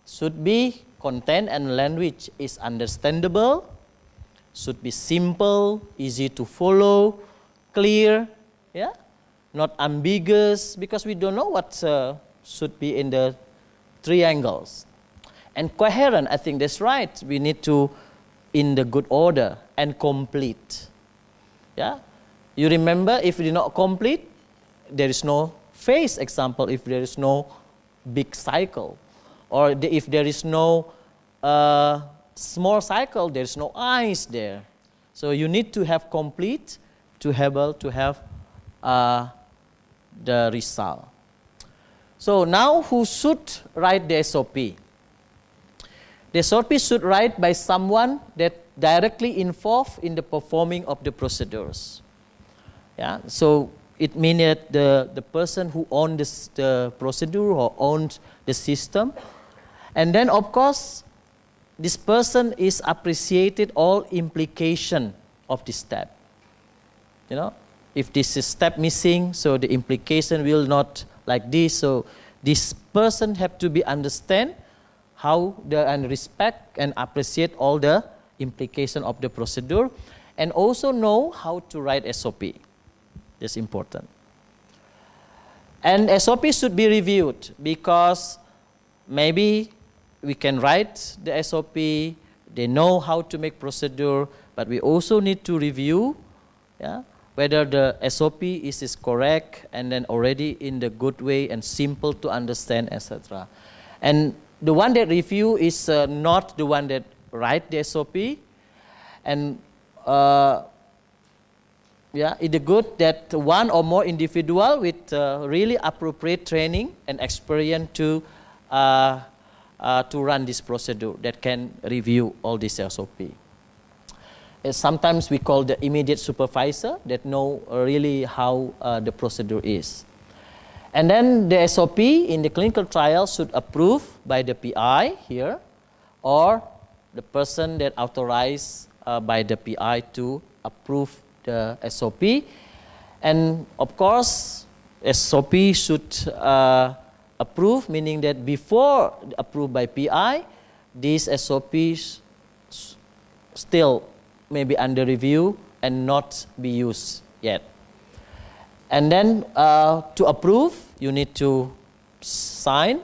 Speaker 7: should be content and language is understandable, should be simple, easy to follow, clear, yeah, not ambiguous, because we don't know what should be in the triangles. And coherent, I think that's right. We need to in the good order and complete. Yeah, you remember if it is not complete, there is no phase. Example, if there is no big cycle, or if there is no small cycle, there is no ice there. So you need to have complete to be able to have the result. So now who should write the SOP? The SOP should write by someone that directly involved in the performing of the procedures. Yeah, so it means that the person who owns the procedure or owns the system, and then of course this person is appreciated all implication of this step. You know, if this is step missing, so the implication will not like this. So this person have to be understand how and respect and appreciate all the implication of the procedure, and also know how to write SOP. That's important. And SOP should be reviewed, because maybe we can write the SOP, they know how to make procedure, but we also need to review, yeah, whether the SOP is correct and then already in the good way and simple to understand, etc. And the one that review is not the one that write the SOP, and yeah, it's good that one or more individual with really appropriate training and experience to run this procedure that can review all this SOP. Sometimes we call the immediate supervisor that know really how the procedure is. And then the SOP in the clinical trial should approve by the PI here, or the person that authorized by the PI to approve the SOP. And of course, SOP should approve, meaning that before approved by PI, these SOPs still may be under review and not be used yet. And then to approve, you need to sign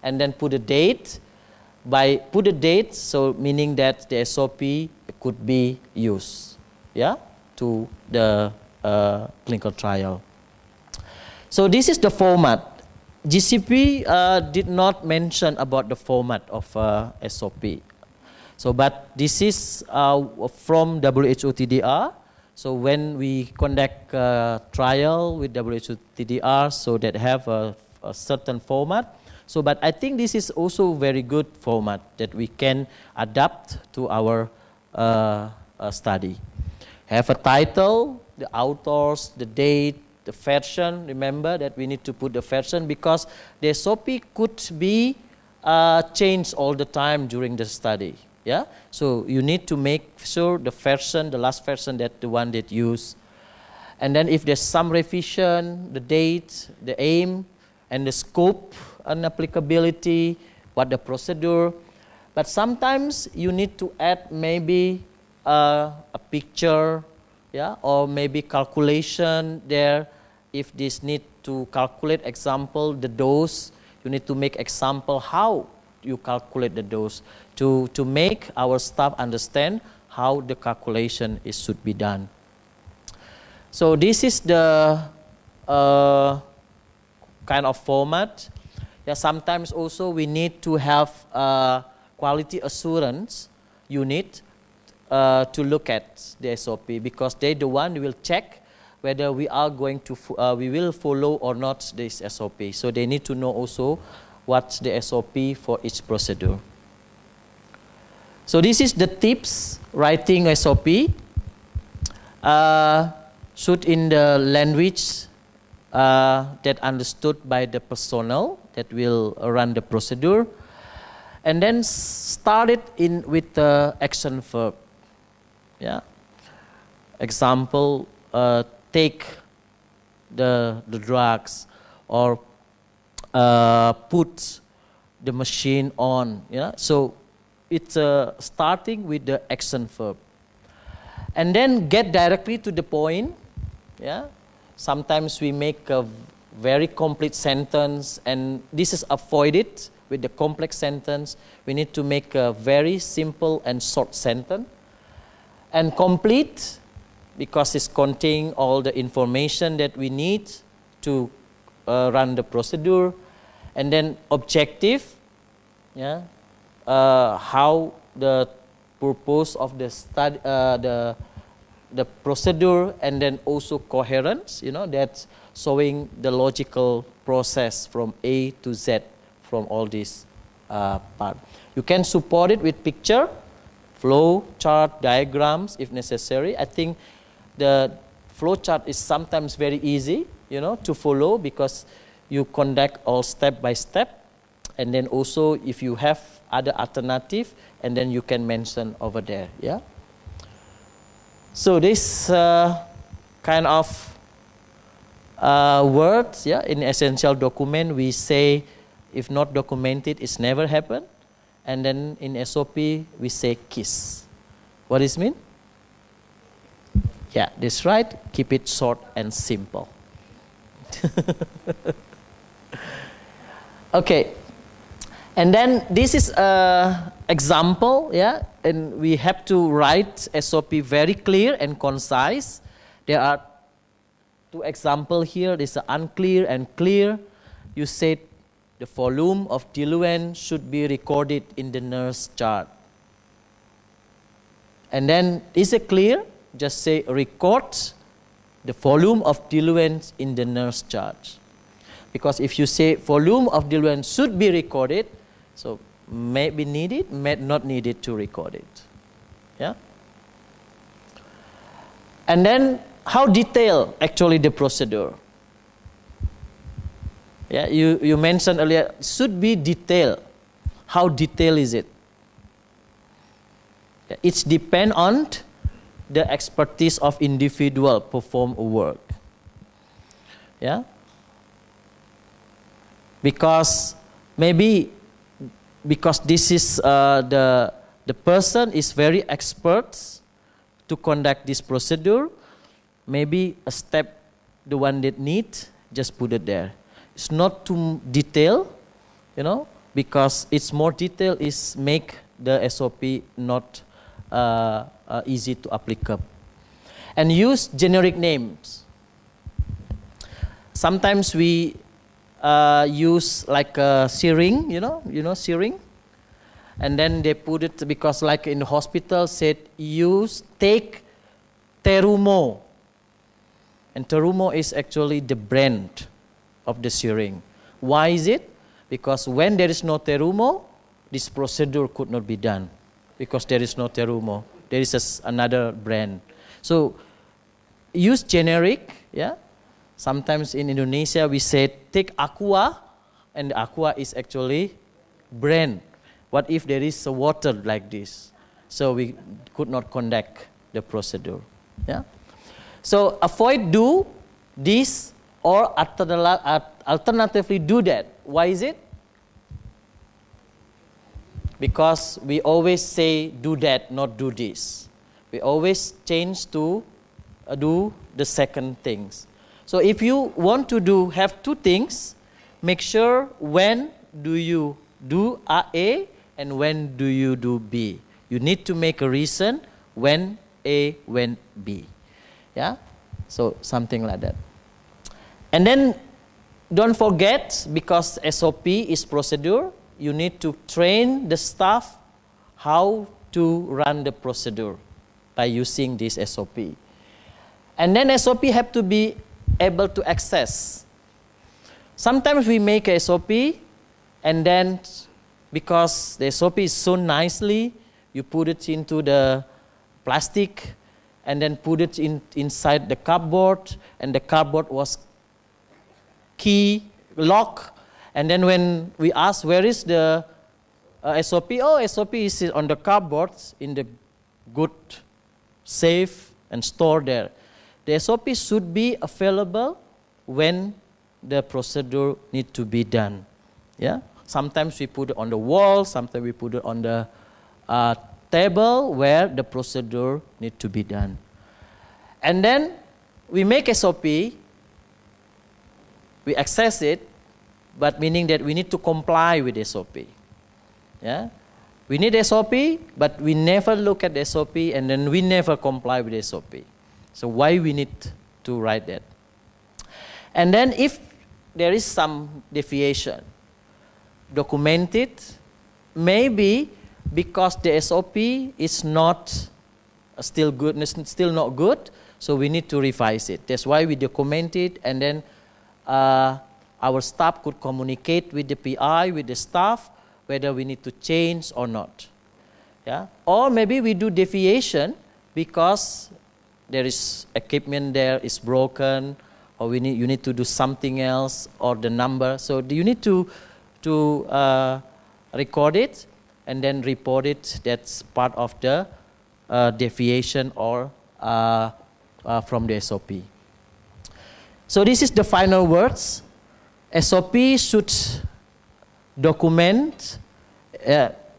Speaker 7: and then put a date. By put a date, so meaning that the SOP could be used, yeah, to the clinical trial. So this is the format. GCP did not mention about the format of SOP. So, but this is from WHO TDR. So when we conduct trial with WHO TDR, so that have a certain format. So, but I think this is also very good format that we can adapt to our study. Have a title, the authors, the date, the version. Remember that we need to put the version, because the SOP could be changed all the time during the study. Yeah, so you need to make sure the version, the last version, that the one that you use. And then if there's some revision, the date, the aim, and the scope and applicability, what the procedure. But sometimes you need to add maybe a picture, yeah, or maybe calculation there. If this need to calculate, example, the dose, you need to make example how you calculate the dose to make our staff understand how the calculation should be done. So this is the kind of format. Yeah, sometimes also we need to have quality assurance unit to look at the SOP, because they the one who will check whether we are going to we will follow or not this SOP. So they need to know also what's the SOP for each procedure. So this is the tips writing SOP. Shoot in the language that understood by the personnel that will run the procedure, and then start it in with the action verb. Yeah. Example: take the drugs, or put the machine on. Yeah. So it's starting with the action verb, and then get directly to the point. Yeah. Sometimes we make a very complete sentence, and this is avoided with the complex sentence. We need to make a very simple and short sentence, and complete, because it's containing all the information that we need to run the procedure. And then objective, yeah, how the purpose of the study, the procedure, and then also coherence, that's showing the logical process from A to Z from all these part. You can support it with picture, flow chart, diagrams if necessary. I think the flow chart is sometimes very easy, to follow, because you conduct all step by step, and then also if you have other alternative, and then you can mention over there. Yeah. So this kind of words, yeah, in essential document we say, if not documented, it's never happened. And then in SOP we say KISS. What does it mean? Yeah, that's right. Keep it short and simple. Okay. And then this is an example, yeah, and we have to write SOP very clear and concise. There are two examples here. This is unclear and clear. You said the volume of diluent should be recorded in the nurse chart. And then, is it clear? Just say record the volume of diluent in the nurse chart. Because if you say volume of diluent should be recorded, so may be needed, may not needed to record it. Yeah. And then how detailed actually the procedure? Yeah, you mentioned earlier, should be detailed. How detailed is it? Yeah, it depends on the expertise of individual perform work. Yeah. Because maybe because this is the person is very expert to conduct this procedure, maybe a step the one that need, just put it there. It's not too detailed, because it's more detail is make the SOP not easy to applicable. And use generic names. Sometimes we use like a syringe, syringe, and then they put it, because like in the hospital said take Terumo, and Terumo is actually the brand of the syringe. Why is it? Because when there is no Terumo, this procedure could not be done, because there is no Terumo. There is another brand. So use generic, yeah. Sometimes in Indonesia we say take Aqua, and the Aqua is actually brand. What if there is a water like this? So we could not conduct the procedure. Yeah. So avoid do this, or alternatively do that. Why is it? Because we always say do that, not do this. We always change to do the second things. So if you want to have two things, make sure when do you do A and when do you do B. You need to make a reason when A, when B. Yeah? So something like that. And then don't forget, because SOP is procedure, you need to train the staff how to run the procedure. by using this SOP. And then SOP have to be able to access. Sometimes we make a SOP, and then because the SOP is sewn nicely, you put it into the plastic and then put it inside the cardboard, and the cardboard was key lock. And then when we ask where is the SOP, oh, SOP is on the cardboard in the good safe and stored there. The SOP should be available when the procedure need to be done. Yeah. Sometimes we put it on the wall, sometimes we put it on the table where the procedure need to be done. And then we make SOP, we access it, but meaning that we need to comply with SOP. Yeah? We need SOP, but we never look at the SOP, and then we never comply with SOP. So why we need to write that? And then if there is some deviation, document it, maybe because the SOP is not still good, still not good, so we need to revise it. That's why we document it, and then our staff could communicate with the PI, with the staff, whether we need to change or not. Yeah? Or maybe we do deviation because there is equipment there is broken, or you need to do something else, or the number. So you need to record it and then report it. That's part of the deviation or from the SOP. So this is the final words. SOP should document.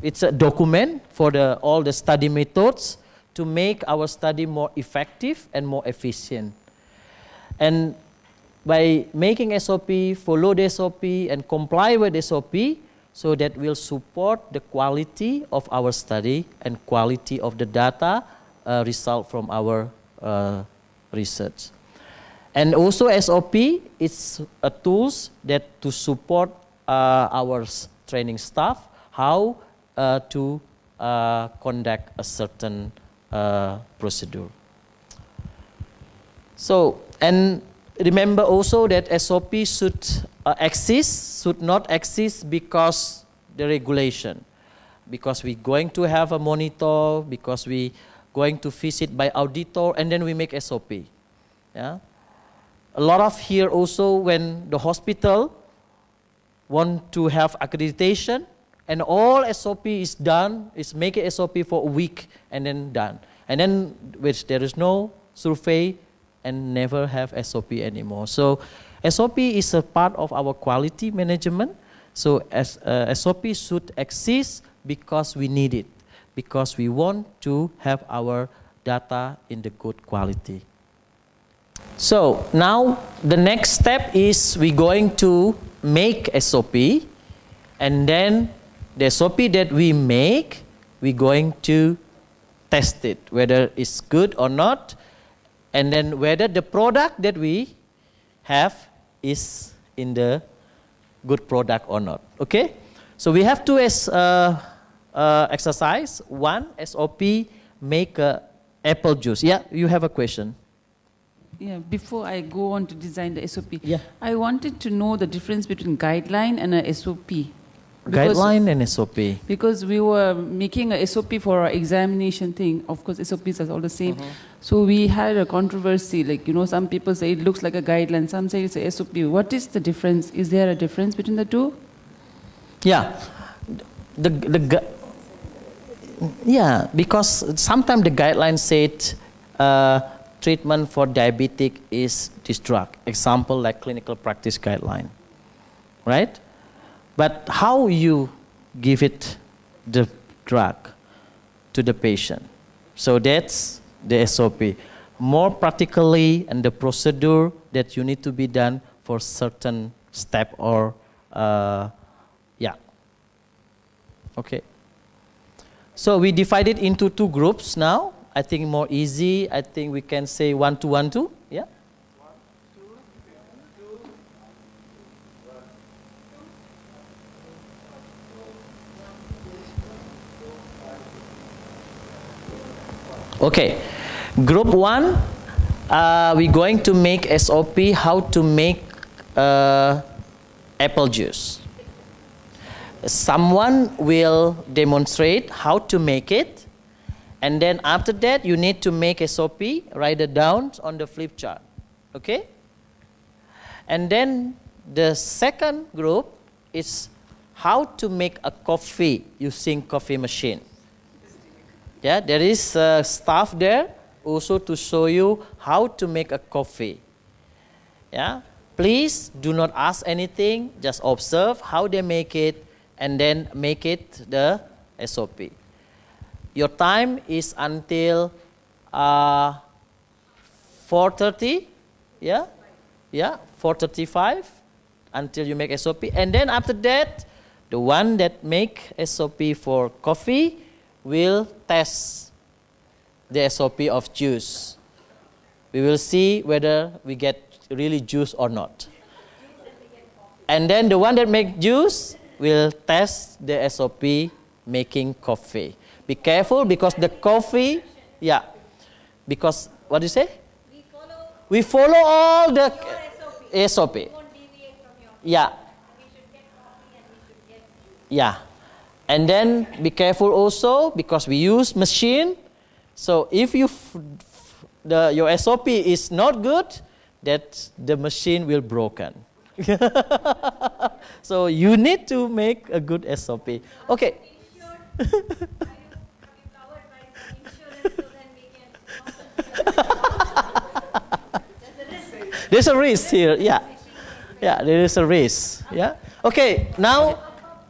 Speaker 7: It's a document for all the study methods to make our study more effective and more efficient. And by making SOP, follow the SOP, and comply with SOP, so that will support the quality of our study and quality of the data result from our research. And also SOP is a tools that to support our training staff how to conduct a certain procedure. So, and remember also that SOP should should not exist because the regulation, because we're going to have a monitor, because we going to visit by auditor, and then we make SOP. Yeah? A lot of here also when the hospital want to have accreditation, and all SOP is done, is make a SOP for a week and then done. And then which there is no survey and never have SOP anymore. So SOP is a part of our quality management. So SOP should exist because we need it, because we want to have our data in the good quality. So now the next step is we're going to make SOP, and then the SOP that we make, we're going to test it, whether it's good or not, and then whether the product that we have is in the good product or not. Okay? So we have to exercise. One, SOP, make apple juice. Yeah, you have a question.
Speaker 13: Yeah, before I go on to design the SOP,
Speaker 7: yeah.
Speaker 13: I wanted to know the difference between guideline and a SOP.
Speaker 7: Guideline and SOP.
Speaker 13: Because we were making a SOP for our examination thing. Of course, SOPs are all the same. So we had a controversy. Like, you know, some people say it looks like a guideline. Some say it's a SOP. What is the difference? Is there a difference between the two?
Speaker 7: Yeah. Yeah, because sometimes the guidelines said treatment for diabetic is this drug. Example like clinical practice guideline, right? But how you give it the drug to the patient? So that's the SOP. More practically, and the procedure that you need to be done for certain step or, yeah. Okay. So we divided into two groups now. I think more easy. I think we can say 1, 2, 1, 2. Yeah. Okay, group 1, we're going to make SOP how to make apple juice. Someone will demonstrate how to make it, and then after that you need to make SOP, write it down on the flip chart. Okay? And then the second group is how to make a coffee using coffee machine. Yeah, there is staff there also to show you how to make a coffee. Yeah, please do not ask anything, just observe how they make it and then make it the SOP. Your time is until 4:30, yeah, 4:35 until you make SOP, and then after that, the one that make SOP for coffee will test the SOP of juice. We will see whether we get really juice or not. And then the one that make juice will test the SOP making coffee. Be careful because the coffee, yeah, because what do you say? We follow all the SOP. Yeah. Yeah. And then be careful also because we use machine. So if you your SOP is not good, that the machine will broken. So you need to make a good SOP. Okay. There's a risk here, yeah. Yeah, there is a risk, yeah. Okay, now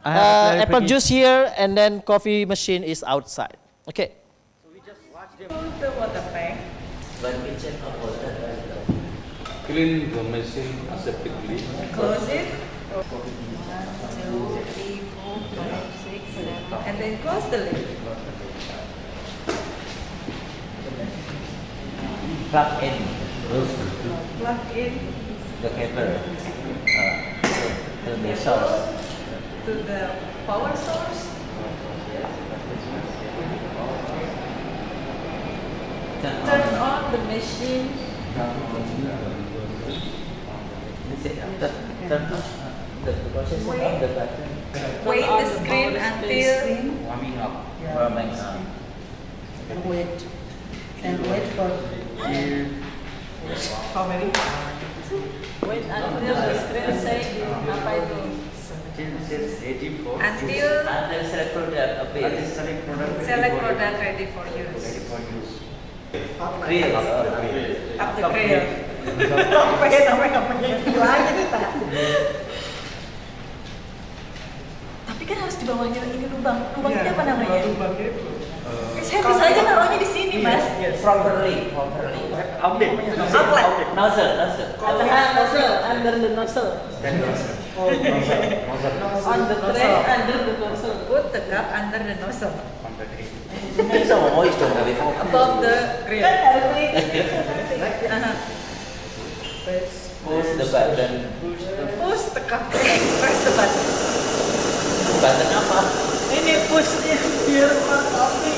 Speaker 7: apple juice here and then coffee machine is outside. Okay.
Speaker 18: So we just watch them. Close the water tank. When we check the water,
Speaker 15: Clean the machine aseptically.
Speaker 18: close it. 1, 2, 3, 4, 5, 6, 7, and then close the lid.
Speaker 9: Plug in
Speaker 18: Plug in
Speaker 9: the cable to the source.
Speaker 18: to the power source. Turn on the machine.
Speaker 9: Wait.
Speaker 18: Wait the screen until
Speaker 9: Warming up. Warming up.
Speaker 18: wait and wait for how many? Wait until the screen say apa itu? Until
Speaker 9: select product appears.
Speaker 18: select product ready for use.
Speaker 9: Grill.
Speaker 18: Up the grill. Apa ya namanya istilah aja nih Pak. Tapi kan harus di bawahnya ini lubang. Lubangnya apa namanya? Lubangnya itu. Saya bisa aja naruhnya di sini, Mas.
Speaker 9: Properly.
Speaker 18: Outlet.
Speaker 9: Nozzle.
Speaker 18: Nozzle. Under the nozzle.
Speaker 9: Oh,
Speaker 18: On the tray under the nozzle. Put the cup under the nozzle. Above the grill.
Speaker 9: Push the button.
Speaker 18: Push the cup. Press the button.
Speaker 9: Button apa?
Speaker 18: Ini pushnya biar kopi.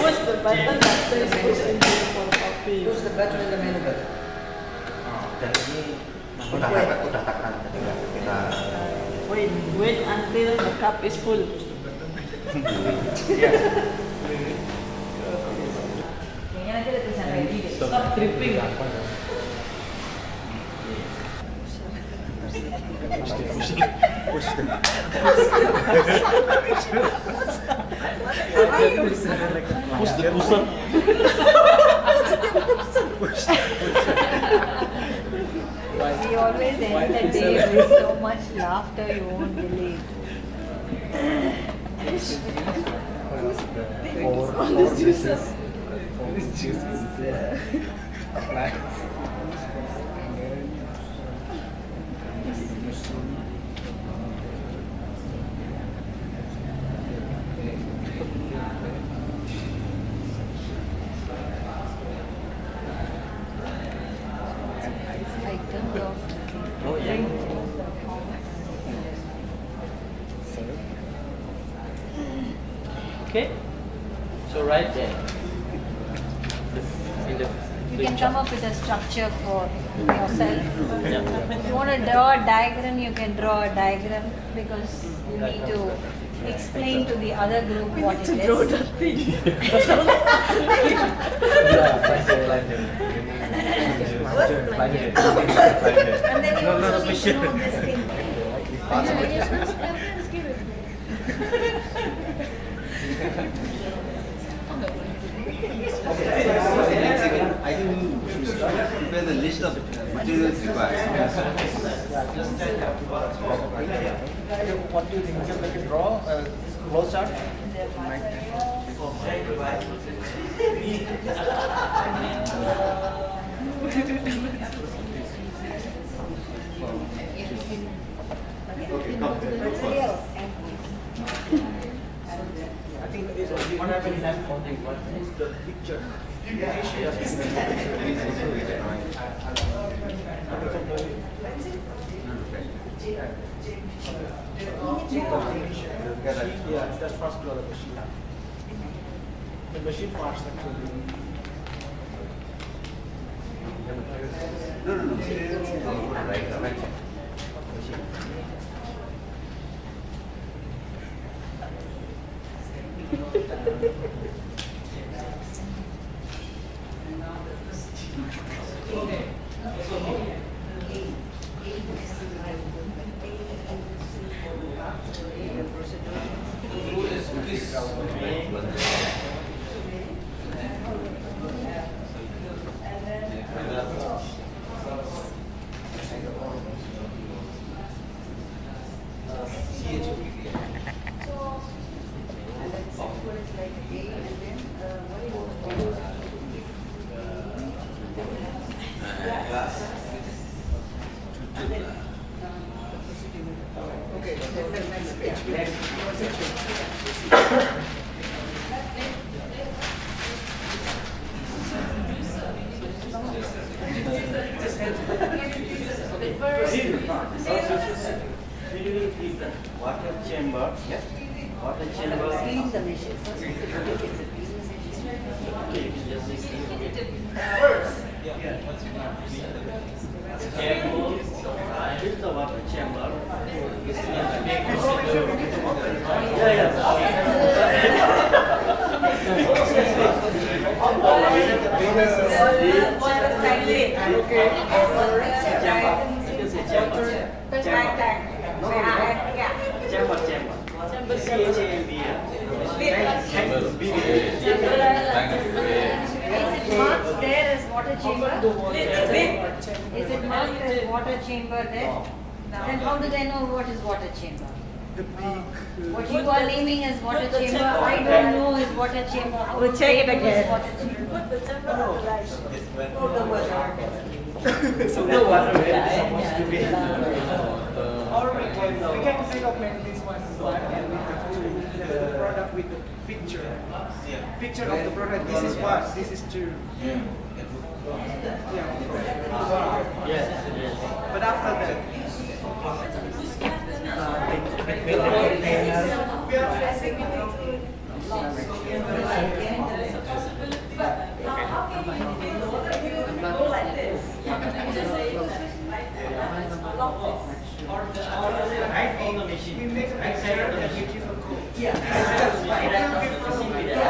Speaker 18: Push the button that says push into for coffee. Push the button in the menu button.
Speaker 9: Dan ini udah takaran kita.
Speaker 18: Wait until the cup is full. Kayaknya nanti ada tulisan ready deh. Stop dripping. We always end the day with so much laughter you won't believe.
Speaker 9: Oh yeah.
Speaker 7: Okay. So right there. In the
Speaker 3: You can come up with a structure for yourself. If you want to draw a diagram, you can draw a diagram because you need to explain to the other group what it is.
Speaker 18: Draw that thing.
Speaker 3: And then you also need to know this thing.
Speaker 1: I think we should prepare the list of materials required.
Speaker 2: What do you think? We can make a draw, flow chart?
Speaker 10: I think what happened in that only what is the picture. Yeah, that's first draw the machine. The machine parts actually.
Speaker 1: No.
Speaker 16: Water chamber. Water chamber. This is the water chamber.
Speaker 3: Marked there as water chamber? Is it marked as water chamber there? Then how do they know what is water chamber? What you are naming as water chamber, I don't know is water chamber. How
Speaker 18: We'll
Speaker 3: do
Speaker 18: check it
Speaker 3: they know
Speaker 18: again.
Speaker 3: is water chamber?
Speaker 18: Put the chamber on the right. Put the water.
Speaker 2: So the water is supposed to be. Or we can think of maybe this one and we have to the product with the picture. Picture of the product. This is what. This is two. Yeah.
Speaker 16: Yes.
Speaker 2: But after that.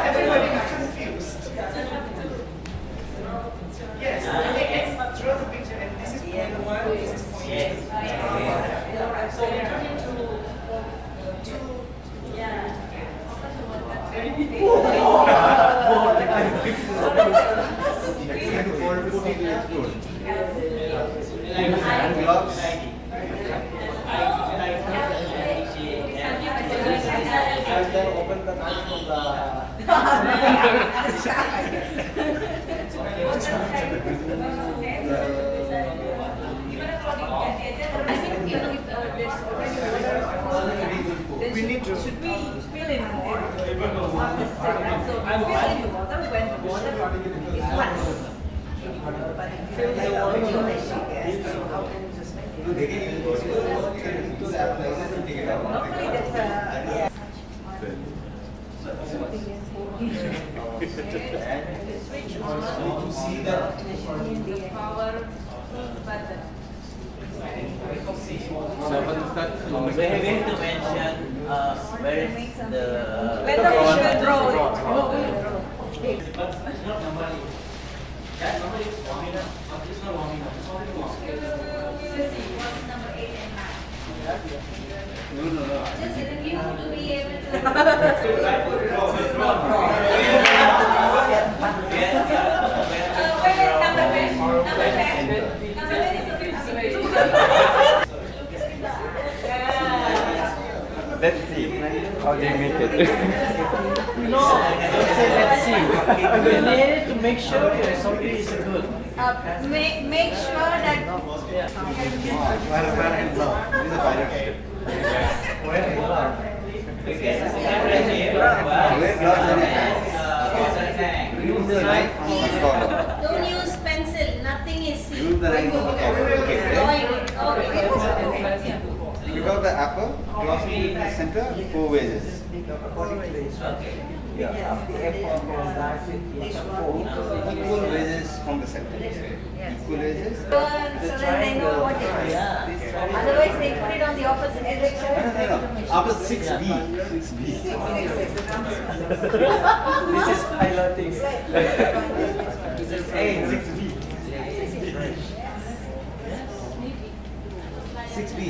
Speaker 2: Everybody is confused. Yes. Draw the picture, and this is point one. This is point two. So we turn and then open the mouth from
Speaker 18: We need to. Should we fill in more? Not necessarily. So fill in the water when the water is less. But fill the water when they should get. So how can you just make it? Normally there's a Switch on the power button.
Speaker 16: So we have to mention where is the
Speaker 18: Whether we should draw it. Okay. Just you to be able to.
Speaker 16: Let's see how they make it.
Speaker 10: No, let's see. We need to make sure your SOP is good.
Speaker 18: Make sure that. Don't use pencil. Nothing is seen.
Speaker 1: Use the line.
Speaker 18: Drawing. Okay.
Speaker 1: Pick out the apple, cross it in the center, 4 wedges. Yeah. Equal wedges from the center. Equal wedges.
Speaker 18: So that they know what it is. Otherwise, they put it on the opposite direction.
Speaker 1: No. After 6B. 6B.
Speaker 10: This is piloting.
Speaker 1: This is 6B. 6B.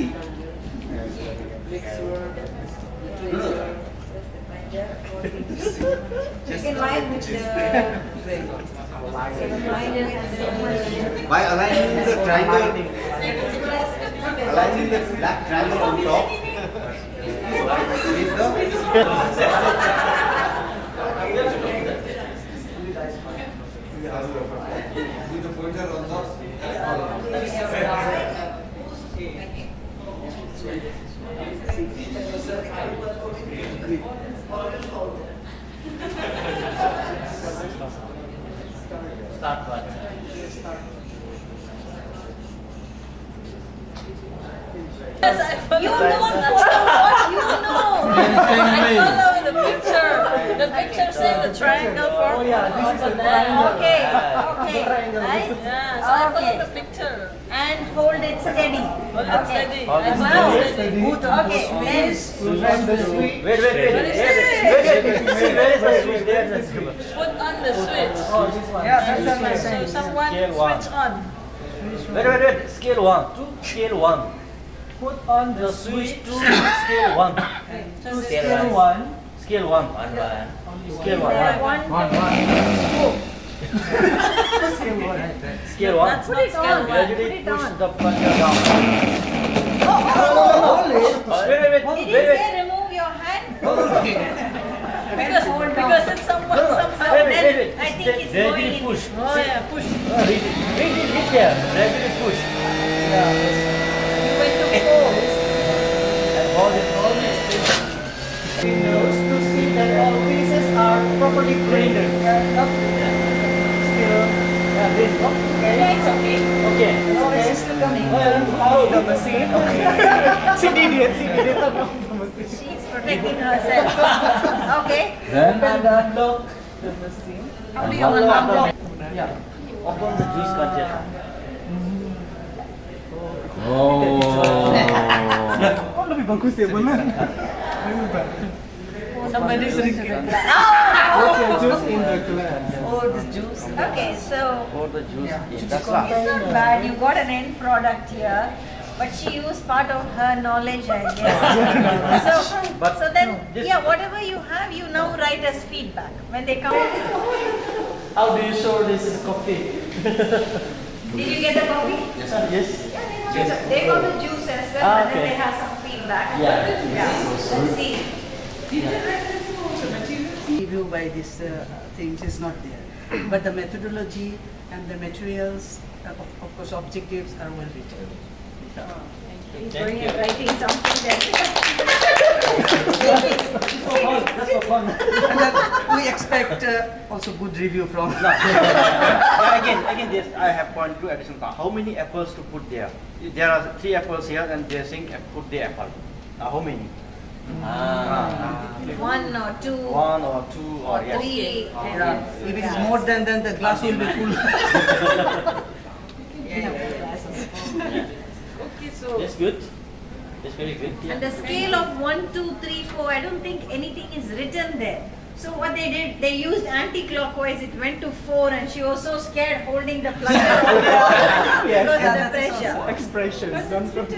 Speaker 18: You can line with the.
Speaker 1: By aligning the triangle, aligning the black triangle on top with the pointer on top.
Speaker 16: Start what?
Speaker 18: You don't follow what you know. I follow the picture. The picture says the triangle form.
Speaker 10: Oh yeah, this is a triangle.
Speaker 18: Okay. Right? Yeah, so I follow the picture. And hold it steady. Hold it steady.
Speaker 16: Hold it
Speaker 18: Wow.
Speaker 16: steady.
Speaker 18: Okay, then.
Speaker 10: On the switch.
Speaker 16: Wait. Where is the switch? There's the switch.
Speaker 18: Put on the switch.
Speaker 10: Oh, this one.
Speaker 18: So someone
Speaker 16: Scale one.
Speaker 18: switch on.
Speaker 16: Wait. Scale 1 to scale 1.
Speaker 10: Put on
Speaker 16: The switch to scale 1.
Speaker 10: to scale 1.
Speaker 16: Scale 1. Scale 1. Scale 1.
Speaker 18: Put it on.
Speaker 16: Gradually push the plunger down. Wait.
Speaker 18: Did he say remove your hand? Because it's somehow then I think it's going
Speaker 16: Gradually
Speaker 18: in.
Speaker 16: push.
Speaker 18: Oh yeah, push.
Speaker 16: Reach there. Gradually push.
Speaker 18: You went to fold.
Speaker 16: Hold it.
Speaker 10: To see that all pieces are properly graded. Still, this okay.
Speaker 18: Yeah, it's okay.
Speaker 16: Okay.
Speaker 10: Now this is still coming. Out of the machine. She did it on the machine.
Speaker 18: She's protecting herself. Okay.
Speaker 16: Then
Speaker 10: Unlock the machine.
Speaker 18: How do you unlock?
Speaker 10: Yeah.
Speaker 16: open the juice container.
Speaker 10: Oh, lebih bagus ya benar.
Speaker 18: Somebody's drinking.
Speaker 10: Put your juice in the glass.
Speaker 18: Oh, the juice. Okay, so
Speaker 16: Pour the juice in.
Speaker 18: it's not bad. You got an end product here, but she used part of her knowledge, I guess. So then, yeah, whatever you have, you now write as feedback when they come.
Speaker 16: How do you show this is coffee?
Speaker 18: Did you get the coffee?
Speaker 16: Yes.
Speaker 18: Yes. They got the juice as well, but then they have some feedback.
Speaker 16: Yeah.
Speaker 18: Let's see.
Speaker 19: Review by these things is not there, but the methodology and the materials, of course, objectives are well written.
Speaker 18: He's going and writing something there.
Speaker 19: And then we expect also good review from.
Speaker 16: Again, this I have point two additional part. How many apples to put there? There are 3 apples here, and they're saying put the apple. How many?
Speaker 3: 1 or 2.
Speaker 20: 1 or 2
Speaker 3: or
Speaker 20: yes.
Speaker 3: 3.
Speaker 19: Yeah. If it is more than, then the glass will be full.
Speaker 3: Okay, so.
Speaker 20: That's good. That's very good.
Speaker 3: And the scale of 1, 2, 3, 4, I don't think anything is written there. So what they did, they used anti-clockwise. It went to 4, and she was so scared holding the plunger because of the pressure.
Speaker 10: Expressions.
Speaker 3: But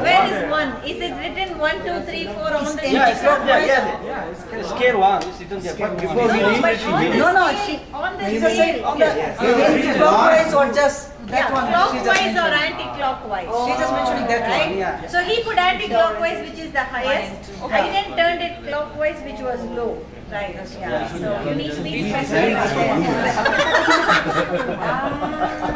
Speaker 3: where is 1? Is it written 1, 2, 3, 4 on the
Speaker 20: Yeah, it's not there. Yeah, scale 1 is written there. But before we
Speaker 3: No,
Speaker 20: read
Speaker 3: but
Speaker 20: it,
Speaker 3: on the scale, on the scale.
Speaker 19: On the clockwise or just that
Speaker 3: Yeah,
Speaker 19: one?
Speaker 3: clockwise or anti-clockwise.
Speaker 19: She's just mentioning that
Speaker 3: Right?
Speaker 19: one, yeah.
Speaker 3: So he put anti-clockwise, which is the highest. I then turned it clockwise, which was low. Right. Yeah. So you need to be specific.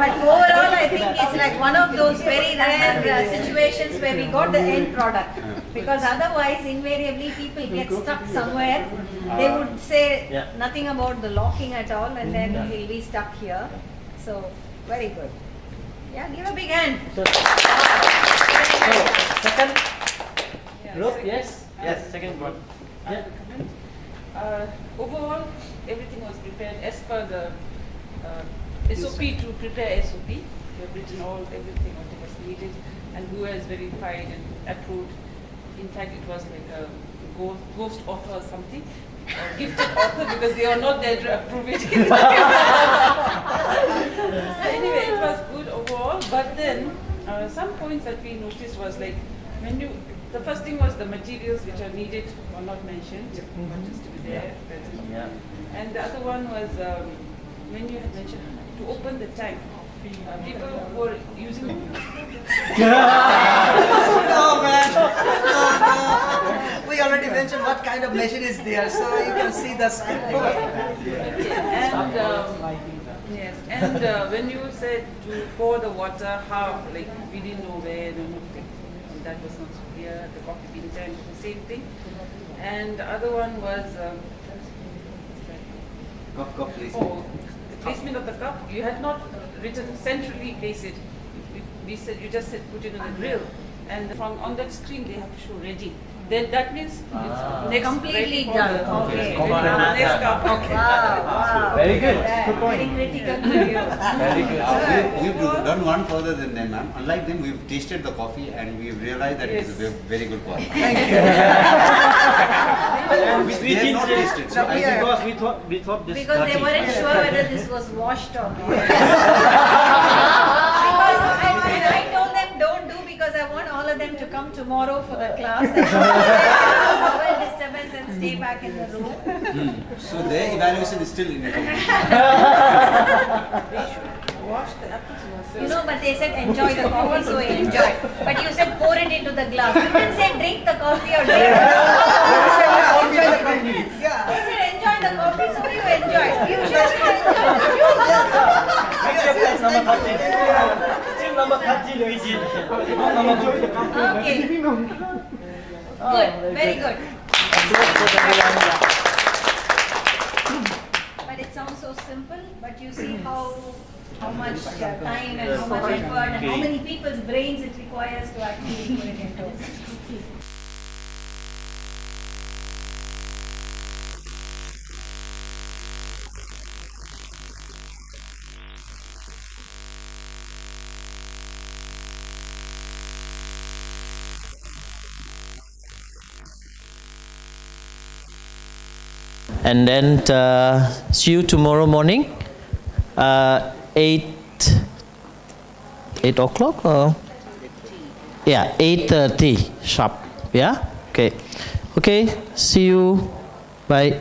Speaker 3: But overall, I think it's like one of those very rare situations where we got the end product. Because otherwise, invariably, people get stuck somewhere. They would say nothing about the locking at all, and then he'll be stuck here. So very good. Yeah, give a big hand.
Speaker 20: second group, yes? Yes, second group. Yeah.
Speaker 13: Overall, everything was prepared as per the SOP to prepare SOP. We have written everything what was needed, and who has verified and approved. In fact, it was like a ghost author or something, or gifted author, because they are not there to approve it. So anyway, it was good overall. But then some points that we noticed was like the first thing was the materials which are needed were not mentioned, just to be there.
Speaker 20: Yeah.
Speaker 13: And the other one was when you had mentioned to open the tank. People were using.
Speaker 19: No, man. No. We already mentioned what kind of machine is there, so you can see the sample.
Speaker 13: Yes, and when you said to pour the water half, like we didn't know where, that was not so clear. The coffee bean tank, the same thing. And the other one was
Speaker 1: Cup placement.
Speaker 13: Oh, the placement of the cup. You had not written centrally place it. We said you just said put it on the grill, and from on that screen they have to show ready. Then that means it's next
Speaker 3: Completely
Speaker 13: ready for
Speaker 3: done.
Speaker 13: the-
Speaker 3: Okay.
Speaker 13: ready for the next cup.
Speaker 3: Okay. Wow.
Speaker 20: Very good.
Speaker 3: Good point. Very critical to you.
Speaker 20: Very good.
Speaker 1: We've done one further than them, ma'am. Unlike them, we've tasted the coffee and we've realized that it is a very good quality.
Speaker 19: Thank you.
Speaker 1: Which they have not tasted. So I think
Speaker 20: Because we thought this
Speaker 3: Because they
Speaker 20: dirty.
Speaker 3: weren't sure whether this was washed or not. Because I told them don't do, because I want all of them to come tomorrow for the class and avoid disturbance and stay back in the room.
Speaker 1: So their evaluation is still incomplete.
Speaker 13: Wash the apples yourself.
Speaker 3: You know, but they said enjoy the coffee, so enjoy. But you said pour it into the glass. You didn't say drink the coffee or drink the coffee.
Speaker 19: Enjoy the coffee. Yeah.
Speaker 3: They said enjoy the coffee, so you enjoy. You should enjoy the juice.
Speaker 20: Number 13. Team number 13, Luigi.
Speaker 3: Okay. Good, very good. But it sounds so simple, but you see how much time and how much effort and how many people's brains it requires to actually put it into.
Speaker 7: And then see you tomorrow morning, 8 o'clock or 8:30 sharp. Yeah. Okay. See you. Bye.